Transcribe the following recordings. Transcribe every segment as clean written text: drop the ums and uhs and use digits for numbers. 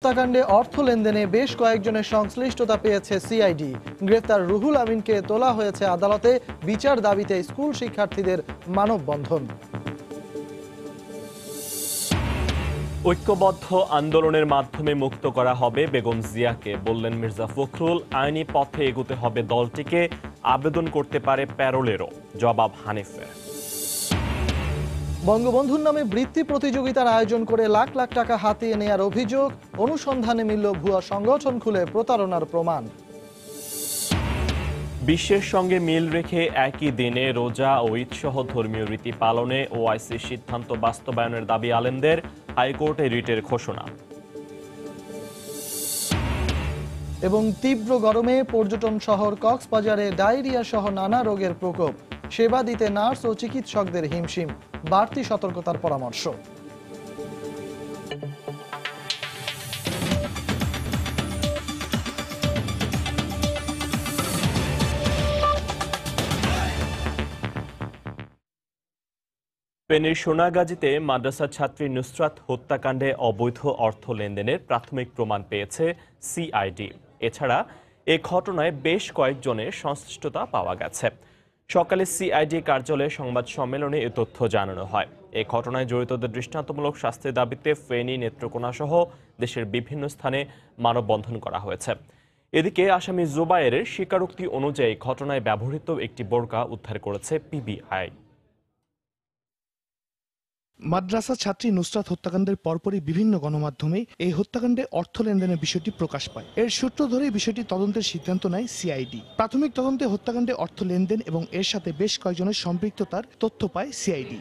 হত্যাকাণ্ডে অর্থ লেনদেনে বেশ কয়েকজনের সংশ্লিষ্টতা পেয়েছে সিআইডি। গ্রেফতার রুহুল আমিনকে তোলা হয়েছে আদালতে বিচার দাবিতে স্কুল শিক্ষার্থীদের মানববন্ধন। ঐক্যবদ্ধ আন্দোলনের মাধ্যমে মুক্ত করা হবে বেগম জিয়াকে, বললেন মির্জা ফখরুল। আইনি পথে এগোতে হবে দলটিকে, আবেদন করতে পারে প্যারোলেরও, জবাব হানিফের। বঙ্গবন্ধুর নামে বৃত্তি প্রতিযোগিতার আয়োজন করে লাখ লাখ টাকা হাতিয়ে নেয়ার অভিযোগ, অনুসন্ধানে মিলল ভুয়া সংগঠন খুলে প্রতারণার প্রমাণ। বিশ্বের সঙ্গে মিল রেখে একই দিনে রোজা ও ঈদসহ ধর্মীয় রীতি পালনে ওআইসির সিদ্ধান্ত বাস্তবায়নের দাবি আলেমদের, হাইকোর্টে রিটের ঘোষণা। এবং তীব্র গরমে পর্যটন শহর কক্সবাজারে ডায়রিয়া সহ নানা রোগের প্রকোপ, সেবা দিতে নার্স ও চিকিৎসকদের হিমশিম, বাড়তি সতর্কতার পরামর্শ। ফেনীর সোনাগাজীতে মাদ্রাসা ছাত্রী নুসরাত হত্যাকাণ্ডে অবৈধ অর্থ লেনদেনের প্রাথমিক প্রমাণ পেয়েছে সিআইডি। এছাড়া এ ঘটনায় বেশ কয়েকজনের সংশ্লিষ্টতা পাওয়া গেছে। সকালে সিআইডি কার্যালয়ে সংবাদ সম্মেলনে এ তথ্য জানানো হয়। এ ঘটনায় জড়িতদের দৃষ্টান্তমূলক শাস্তির দাবিতে ফেনী, নেত্রকোনা সহ দেশের বিভিন্ন স্থানে মানববন্ধন করা হয়েছে। এদিকে আসামি জুবায়েরের স্বীকারোক্তি অনুযায়ী ঘটনায় ব্যবহৃত একটি বোরকা উদ্ধার করেছে পিবিআই। মাদ্রাসা ছাত্রী নুসরাত হত্যাকাণ্ডের পরপরই বিভিন্ন গণমাধ্যমে এই হত্যাকাণ্ডে অর্থ লেনদেনের বিষয়টি প্রকাশ পায়। এর সূত্র ধরেই বিষয়টি তদন্তের সিদ্ধান্ত নেয় সিআইডি। প্রাথমিক তদন্তে হত্যাকাণ্ডে অর্থ লেনদেন এবং এর সাথে বেশ কয়েকজনের সম্পৃক্ততার তথ্য পায় সিআইডি।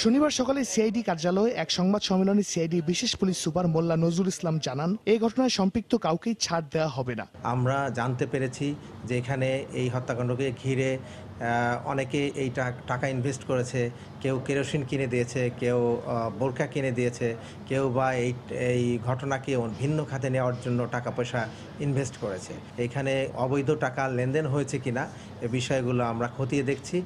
শনিবার সকালে সিআইডি কার্যালয়ে এক সংবাদ সম্মেলনে সিআইডি বিশেষ পুলিশ সুপার মোল্লা নজরুল ইসলাম জানান, এই ঘটনায় সম্পৃক্ত কাউকেই ছাড় দেওয়া হবে না। আমরা জানতে পেরেছি যে এখানে এই হত্যাকাণ্ডকে ঘিরে অনেকে এই টাকা ইনভেস্ট করেছে। কেউ কেরোসিন কিনে দিয়েছে, কেউ বোরকা কিনে দিয়েছে, কেউ বা এই ঘটনাকে ভিন্ন খাতে নেওয়ার জন্য টাকা পয়সা ইনভেস্ট করেছে। এখানে অবৈধ টাকা লেনদেন হয়েছে কিনা এ বিষয়গুলো আমরা খতিয়ে দেখছি।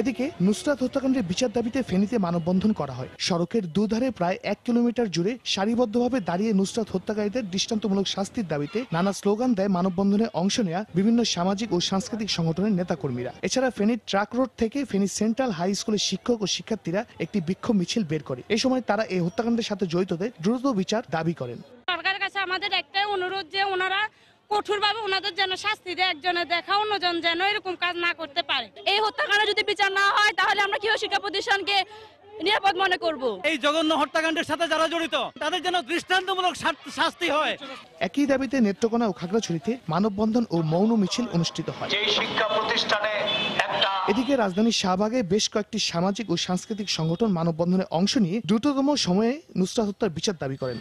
এদিকে নুসরাত হত্যাকাণ্ডের বিচার দাবিতে ফেনীতে মানববন্ধন করা হয়। সড়কের দুধারে প্রায় 1 কিলোমিটার জুড়ে সারিবদ্ধভাবে দাঁড়িয়ে নুসরাত হত্যাকারীদের দৃষ্টান্তমূলক শাস্তির দাবিতে নানা স্লোগান দেয় মানববন্ধনে অংশ নেওয়া বিভিন্ন সামাজিক ও সাংস্কৃতিক সংগঠনের নেতাকর্মীরা। এছাড়া ফেনীর ট্রাক রোড থেকে ফেনী সেন্ট্রাল হাই স্কুলের শিক্ষক ও শিক্ষার্থীরা একটি বিক্ষোভ মিছিল বের করে। এ সময় তারা এই হত্যাকাণ্ডের সাথে জড়িতদের দ্রুত বিচার দাবি করেন। সরকারের কাছে আমাদের একটাই অনুরোধ যে ওনারা কঠোরভাবে ওনাদের যেন শাস্তি দেয়, একজনের দেখা অন্যজন যেন এরকম কাজ না করতে পারে। এই হত্যাকাণ্ডে যদি বিচার না হয় তাহলে আমরা কিভাবে শিক্ষা প্রতিষ্ঠানকে নিরাপদ মনে করব? এই জঘন্য হত্যাকাণ্ডের সাথে যারা জড়িত তাদের যেন দৃষ্টান্তমূলক শাস্তি হয়। একই দাবিতে নেত্রকোনা ও খাগড়াছড়িতে মানববন্ধন ও মৌন মিছিল অনুষ্ঠিত হয়। এদিকে রাজধানীর শাহবাগে বেশ কয়েকটি সামাজিক ও সাংস্কৃতিক সংগঠন মানববন্ধনে অংশ নিয়ে দ্রুততম সময়ে নুসরাত হত্যার বিচার দাবি করেন।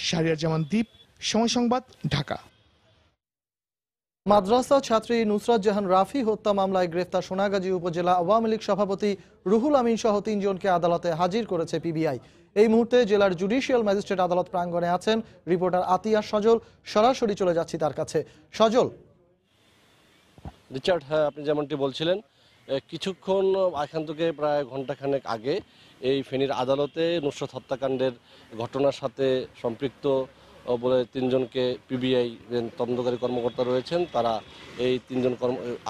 শাহরিয়ার জামান দ্বীপ, সময় সংবাদ, ঢাকা। মাদ্রাসা ছাত্রী নুসরাত জাহান রাফি হত্যা মামলায় গ্রেফতার সোনাগাজী উপজেলা আওয়ামী লীগ সভাপতি রুহুল আমিন সহ 3 জনকে আদালতে হাজির করেছে পিবিআই। এই মুহূর্তে জেলার জুডিশিয়াল ম্যাজিস্ট্রেট আদালত প্রাঙ্গণে আছেন রিপোর্টার আতিয়া সজল। সরাসরি চলে যাচ্ছি তার কাছে। সজল, রিচার্ড, হ্যাঁ, আপনি যেমনটি বলছিলেন, কিছুক্ষণ এখান থেকে প্রায় ঘণ্টাখানেক আগে এই ফেনীর আদালতে নুসরাত হত্যাকাণ্ডের ঘটনার সাথে সম্পৃক্ত বলে 3 জনকে পিবিআই তদন্তকারী কর্মকর্তা রয়েছেন, তারা এই 3 জন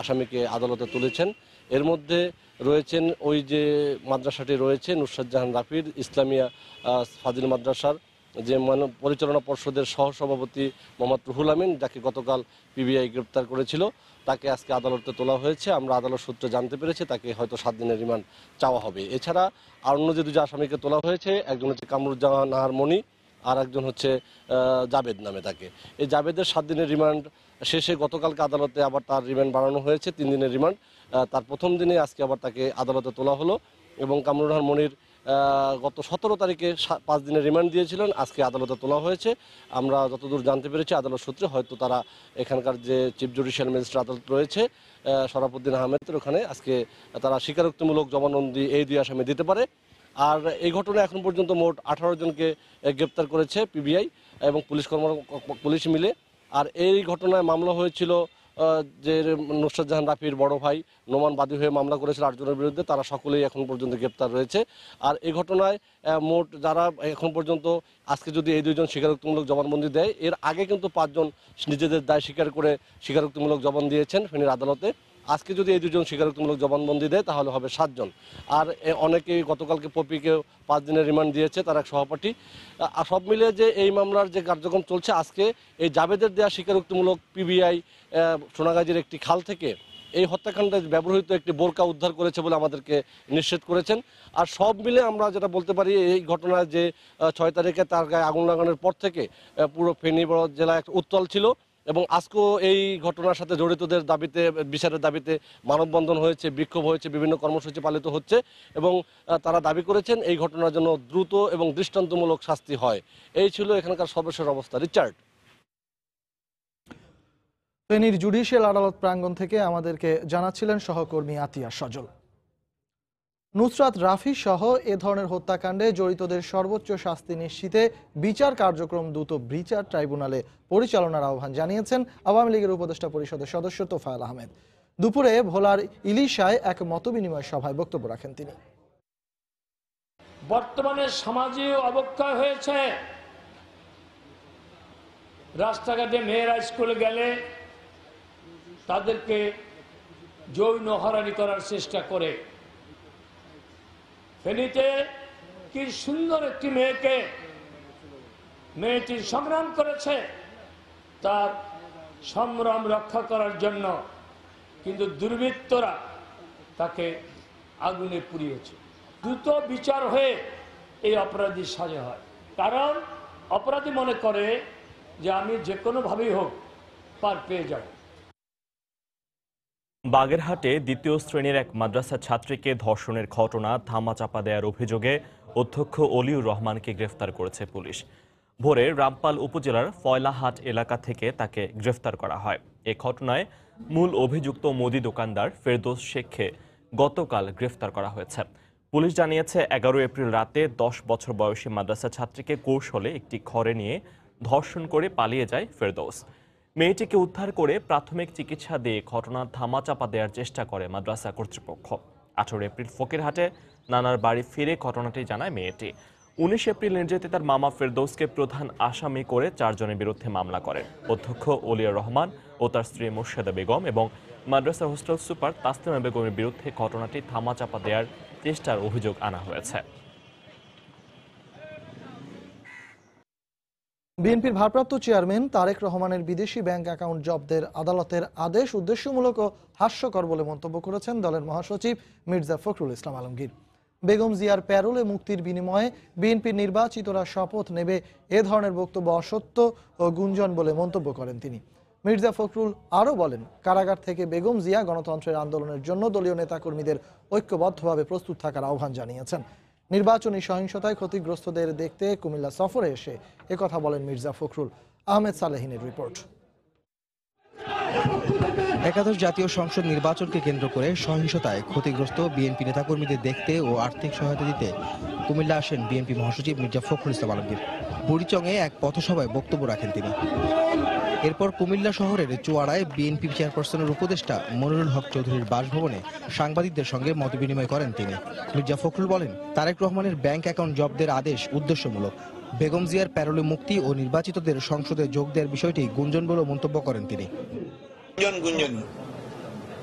আসামিকে আদালতে তুলেছেন। এর মধ্যে রয়েছেন ওই যে মাদ্রাসাটি রয়েছে নুসরাত জাহান রাফির ইসলামিয়া ফাজিল মাদ্রাসার যে পরিচালনা পর্ষদের সহসভাপতি মোহাম্মদ রুহুল আমিন, যাকে গতকাল পিবিআই গ্রেপ্তার করেছিল, তাকে আজকে আদালতে তোলা হয়েছে। আমরা আদালত সূত্রে জানতে পেরেছি তাকে হয়তো 7 দিনের রিমান্ড চাওয়া হবে। এছাড়া আর অন্য যে 2 আসামিকে তোলা হয়েছে, একজন হচ্ছে কামরুজ্জামান নাহার মণি, আর একজন হচ্ছে জাবেদ নামে তাকে। এই জাবেদের 7 দিনের রিমান্ড শেষে গতকালকে আদালতে আবার তার রিমান্ড বাড়ানো হয়েছে 3 দিনের রিমান্ড। তার প্রথম দিনে আজকে আবার তাকে আদালতে তোলা হলো এবং কামরুল নাহার মনির গত 17 তারিখে 5 দিনের রিমান্ড দিয়েছিলেন, আজকে আদালতে তোলা হয়েছে। আমরা যতদূর জানতে পেরেছি আদালত সূত্রে হয়তো তারা এখানকার যে চিফ জুডিশিয়াল ম্যাজিস্ট্রেট আদালত রয়েছে শরাফুদ্দিন আহমেদের, ওখানে আজকে তারা স্বীকারোক্তিমূলক জবানবন্দি এই 2 আসামি দিতে পারে। আর এই ঘটনায় এখন পর্যন্ত মোট 18 জনকে গ্রেপ্তার করেছে পিবিআই এবং পুলিশ মিলে। আর এই ঘটনায় মামলা হয়েছিল যে নুসরাত জাহান রাফির বড় ভাই নোমান বাদী হয়ে মামলা করেছিল 8 জনের বিরুদ্ধে, তারা সকলেই এখন পর্যন্ত গ্রেপ্তার রয়েছে। আর এই ঘটনায় মোট যারা এখন পর্যন্ত আজকে যদি এই 2 জন স্বীকারোক্তিমূলক জবানবন্দি দেয়, এর আগে কিন্তু 5 জন নিজেদের দায় স্বীকার করে স্বীকারোক্তিমূলক জবান দিয়েছেন ফেনীর আদালতে। আজকে যদি এই 2 জন স্বীকারোক্তিমূলক জবানবন্দি দেয় তাহলে হবে 7 জন। আর অনেকেই গতকালকে পপিকেও 5 দিনের রিমান্ড দিয়েছে, তার এক সহপাঠী। সব মিলিয়ে যে এই মামলার যে কার্যক্রম চলছে, আজকে এই জাবেদের দেওয়া স্বীকারোক্তিমূলক পিবিআই সোনাগাজীর একটি খাল থেকে এই হত্যাকাণ্ডে ব্যবহৃত একটি বোরকা উদ্ধার করেছে বলে আমাদেরকে নিশ্চিত করেছেন। আর সব মিলে আমরা যেটা বলতে পারি, এই ঘটনায় যে 6 তারিখে তার গায়ে আগুন লাগানোর পর থেকে পুরো ফেনী জেলা একটা উত্তাল ছিল, এবং আজকেও এই ঘটনার সাথে জড়িতদের দাবিতে, বিচারের দাবিতে মানববন্ধন হয়েছে, বিক্ষোভ হয়েছে, বিভিন্ন কর্মসূচি পালিত হচ্ছে, এবং তারা দাবি করেছেন এই ঘটনার জন্য দ্রুত এবং দৃষ্টান্তমূলক শাস্তি হয়। এই ছিল এখানকার সর্বশেষ অবস্থা। রিচার্ড। ফেনীর জুডিশিয়াল আদালত প্রাঙ্গণ থেকে আমাদেরকে জানাচ্ছিলেন সহকর্মী আতিয়া সজল। নুসরাত রাফি সহ এ ধরনের হত্যাকাণ্ডে জড়িতদের সর্বোচ্চ শাস্তি নিশ্চিতে বিচার কার্যক্রম দ্রুত বিচার ট্রাইব্যুনালে পরিচালনার আহ্বান জানিয়েছেন আওয়ামী লীগের উপদেষ্টা পরিষদের সদস্য তোফায়েল আহমেদ। দুপুরে ভোলার ইলিশায় এক মতবিনিময় সভায় বক্তব্য রাখেন তিনি। বর্তমানে সমাজে অবক্ষয় হয়েছে। রাস্তাঘাটে মেয়েরা স্কুলে গেলে তাদেরকে যৌন হয়রানি করার চেষ্টা করে। ফেনীতে কি সুন্দর একটি মেয়েটি সংগ্রাম করেছে তার সংগ্রাম রক্ষা করার জন্য, কিন্তু দুর্বৃত্তরা তাকে আগুনে পুড়িয়েছে। দ্রুত বিচার হয়ে এই অপরাধী সাজা হয়, কারণ অপরাধী মনে করে যে আমি যে কোনোভাবেই হোক পার পেয়ে যাব। বাগেরহাটে 2য় শ্রেণীর এক মাদ্রাসা ছাত্রীকে ধর্ষণের ঘটনা ধামাচাপা দেওয়ার অভিযোগে অধ্যক্ষ অলিউর রহমানকে গ্রেফতার করেছে পুলিশ। ভোরে রামপাল উপজেলার ফয়লাহাট এলাকা থেকে তাকে গ্রেফতার করা হয়। এ ঘটনায় মূল অভিযুক্ত মুদি দোকানদার ফেরদৌস শেখকে গতকাল গ্রেফতার করা হয়েছে। পুলিশ জানিয়েছে 11 এপ্রিল রাতে 10 বছর বয়সী মাদ্রাসা ছাত্রীকে কৌশলে একটি ঘরে নিয়ে ধর্ষণ করে পালিয়ে যায় ফেরদৌস। মেয়েটিকে উদ্ধার করে প্রাথমিক চিকিৎসা দিয়ে ঘটনা ধামাচাপা দেওয়ার চেষ্টা করে মাদ্রাসা কর্তৃপক্ষ। 18 এপ্রিল ফকিরহাটে নানার বাড়ি ফিরে ঘটনাটি জানায় মেয়েটি। 19 এপ্রিল নির্যাতিতার মামা ফেরদৌসকে প্রধান আসামি করে 4 জনের বিরুদ্ধে মামলা করেন। অধ্যক্ষ অলিউর রহমান ও তার স্ত্রী মোর্শেদা বেগম এবং মাদ্রাসার হোস্টেল সুপার তাসলিমা বেগমের বিরুদ্ধে ঘটনাটি ধামাচাপা দেওয়ার চেষ্টার অভিযোগ আনা হয়েছে। বিএনপির ভারপ্রাপ্ত চেয়ারম্যান তারেক রহমানের বিদেশি ব্যাংক অ্যাকাউন্ট জব্দের আদালতের আদেশ উদ্দেশ্যমূলক ও হাস্যকর বলে মন্তব্য করেছেন দলের মহাসচিব মির্জা ফখরুল ইসলাম আলমগীর। বেগম জিয়ার প্যারোলে মুক্তির বিনিময়ে বিএনপির নির্বাচিতরা শপথ নেবে, এ ধরনের বক্তব্য অসত্য ও গুঞ্জন বলে মন্তব্য করেন তিনি। মির্জা ফখরুল আরও বলেন, কারাগার থেকে বেগম জিয়া গণতন্ত্রের আন্দোলনের জন্য দলীয় নেতাকর্মীদের ঐক্যবদ্ধভাবে প্রস্তুত থাকার আহ্বান জানিয়েছেন। নির্বাচনী সহিংসতায় ক্ষতিগ্রস্তদের দেখতে কুমিল্লা সফরে এসে একথা বলেন মির্জা ফখরুল। আহমেদ সালেহিনের রিপোর্ট। একাদশ জাতীয় সংসদ নির্বাচনকে কেন্দ্র করে সহিংসতায় ক্ষতিগ্রস্ত বিএনপি নেতাকর্মীদের দেখতে ও আর্থিক সহায়তা দিতে কুমিল্লা আসেন বিএনপি মহাসচিব মির্জা ফখরুল ইসলাম আলমগীর। বুড়িচংয়ে এক পথসভায় বক্তব্য রাখেন তিনি। এরপর কুমিল্লা শহরের চুয়াড়ায় বিএনপি চেয়ারপারসনের উপদেষ্টা মনিরুল হক চৌধুরীর বাসভবনে সাংবাদিকদের সঙ্গে মতবিনিময় করেন তিনি। মির্জা ফখরুল বলেন, তারেক রহমানের ব্যাংক অ্যাকাউন্ট জব্দের আদেশ উদ্দেশ্যমূলক। বেগম জিয়ার প্যারোলে মুক্তি ও নির্বাচিতদের সংসদে যোগ দেওয়ার বিষয়টি গুঞ্জন বলে মন্তব্য করেন তিনি।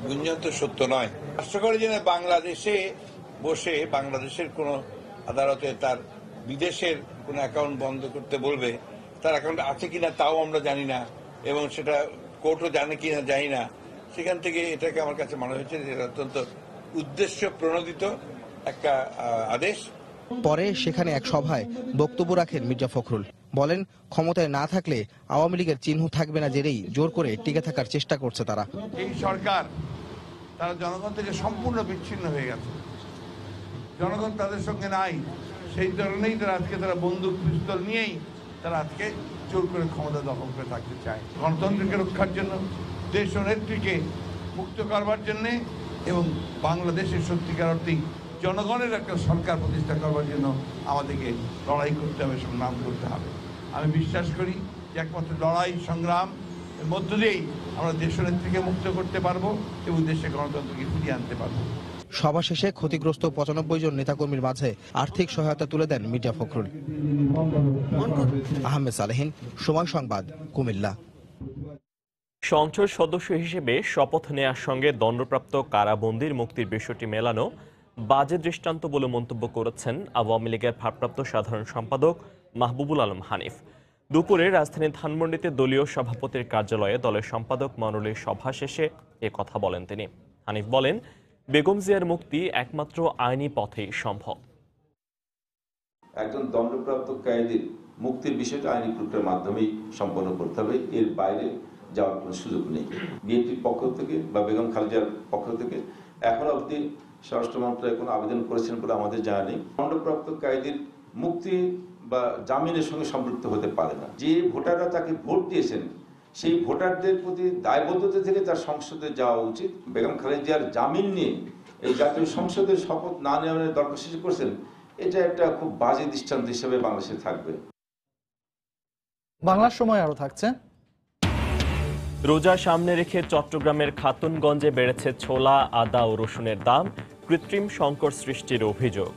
গুঞ্জন তো সত্য নয়। হাস্যকর যে বাংলাদেশে বসে বাংলাদেশের কোন আদালতে তার বিদেশের কোন অ্যাকাউন্ট বন্ধ করতে বলবে, তার অ্যাকাউন্ট আছে কিনা তাও আমরা জানি না, এবং সেটা কোর্টও জানে কিনা জানি না। সেখান থেকে এটাকে আমার কাছে মনে হয়েছে যে অত্যন্ত উদ্দেশ্য প্রণোদিত একটা আদেশ। পরে সেখানে এক সভায় বক্তব্য রাখেন মির্জা ফখরুল। বলেন, ক্ষমতায় না থাকলে আওয়ামী লীগের চিহ্ন থাকবে না জেরেই জোর করে টিকে থাকার চেষ্টা করছে তারা। এই সরকার তারা জনগণ থেকে সম্পূর্ণ বিচ্ছিন্ন হয়ে গেছে, জনগণ তাদের সঙ্গে নাই। সেই ধরনেই তারা বন্দুক পিস্তল নিয়েই তারা আজকে জোর করে ক্ষমতা দখল করে থাকতে চায়। গণতন্ত্রকে রক্ষার জন্য, দেশ ও নেত্রীকে মুক্ত করবার জন্য এবং বাংলাদেশের সত্যিকার অর্থেই জনগণের একটা সরকার প্রতিষ্ঠা করবার জন্য আমাদেরকে লড়াই করতে হবে, সংগ্রাম করতে হবে। আমি বিশ্বাস করি যে একমাত্র লড়াই, সংগ্রাম এর মধ্য দিয়েই আমরা দেশনেত্রীকে মুক্ত করতে পারবো এবং দেশে গণতন্ত্রকে ফিরিয়ে আনতে পারবো। সভা শেষে ক্ষতিগ্রস্ত 95 জন নেতাকর্মীর মাঝে আর্থিক সহায়তা তুলে দেন মির্জা ফখরুল। আহমেদ সালেহীন, সময় সংবাদ, কুমিল্লা। সংসদ সদস্য হিসেবে শপথ নেয়ার সঙ্গে দণ্ডপ্রাপ্ত কারাবন্দির মুক্তির বিষয়টি মেলানো বাজে দৃষ্টান্ত বলে মন্তব্য করেছেন আওয়ামী লীগের ভারপ্রাপ্ত সাধারণ সম্পাদক মাহবুবুল আলম হানিফ। দুপুরে রাজধানীর ধানমন্ডিতে দলীয় সভাপতির কার্যালয়ে দলের সম্পাদক মণ্ডলীর সভা শেষে এ কথা বলেন তিনি। হানিফ বলেন, বেগম জিয়ার মুক্তি একমাত্র আইনি পথেই সম্ভব। একজন দণ্ডপ্রাপ্ত কয়েদির মুক্তির বিষয়টা আইনি প্রক্রিয়ার মাধ্যমেই সম্পন্ন করতে হবে, এর বাইরে যাওয়ার কোনো সুযোগ নেই। বিএনপির পক্ষ থেকে বা বেগম খালেদার পক্ষ থেকে এখন অবধি স্বরাষ্ট্র মন্ত্রণালয় কোনো আবেদন করেছেন বলে আমাদের জানা নেই। দণ্ডপ্রাপ্ত কয়েদির মুক্তি বা জামিনের সঙ্গে সম্পৃক্ত হতে পারে না। যে ভোটাররা তাকে ভোট দিয়েছেন সেই ভোটারদের প্রতি দায়বদ্ধতা থেকে তার সংসদে যাওয়া উচিত। বেগম খালেদার জামিন নিয়ে এই জাতীয় সংসদের শপথ না নেওয়ার দরখাস্ত করেছেন, এটা একটা খুব বাজে দৃষ্টান্ত হিসেবে বাংলাদেশে থাকবে। বাংলার সময় আরো থাকছে। রোজা সামনে রেখে চট্টগ্রামের খাতুনগঞ্জে বেড়েছে ছোলা, আদা ও রসুনের দাম, কৃত্রিম সংকট সৃষ্টির অভিযোগ।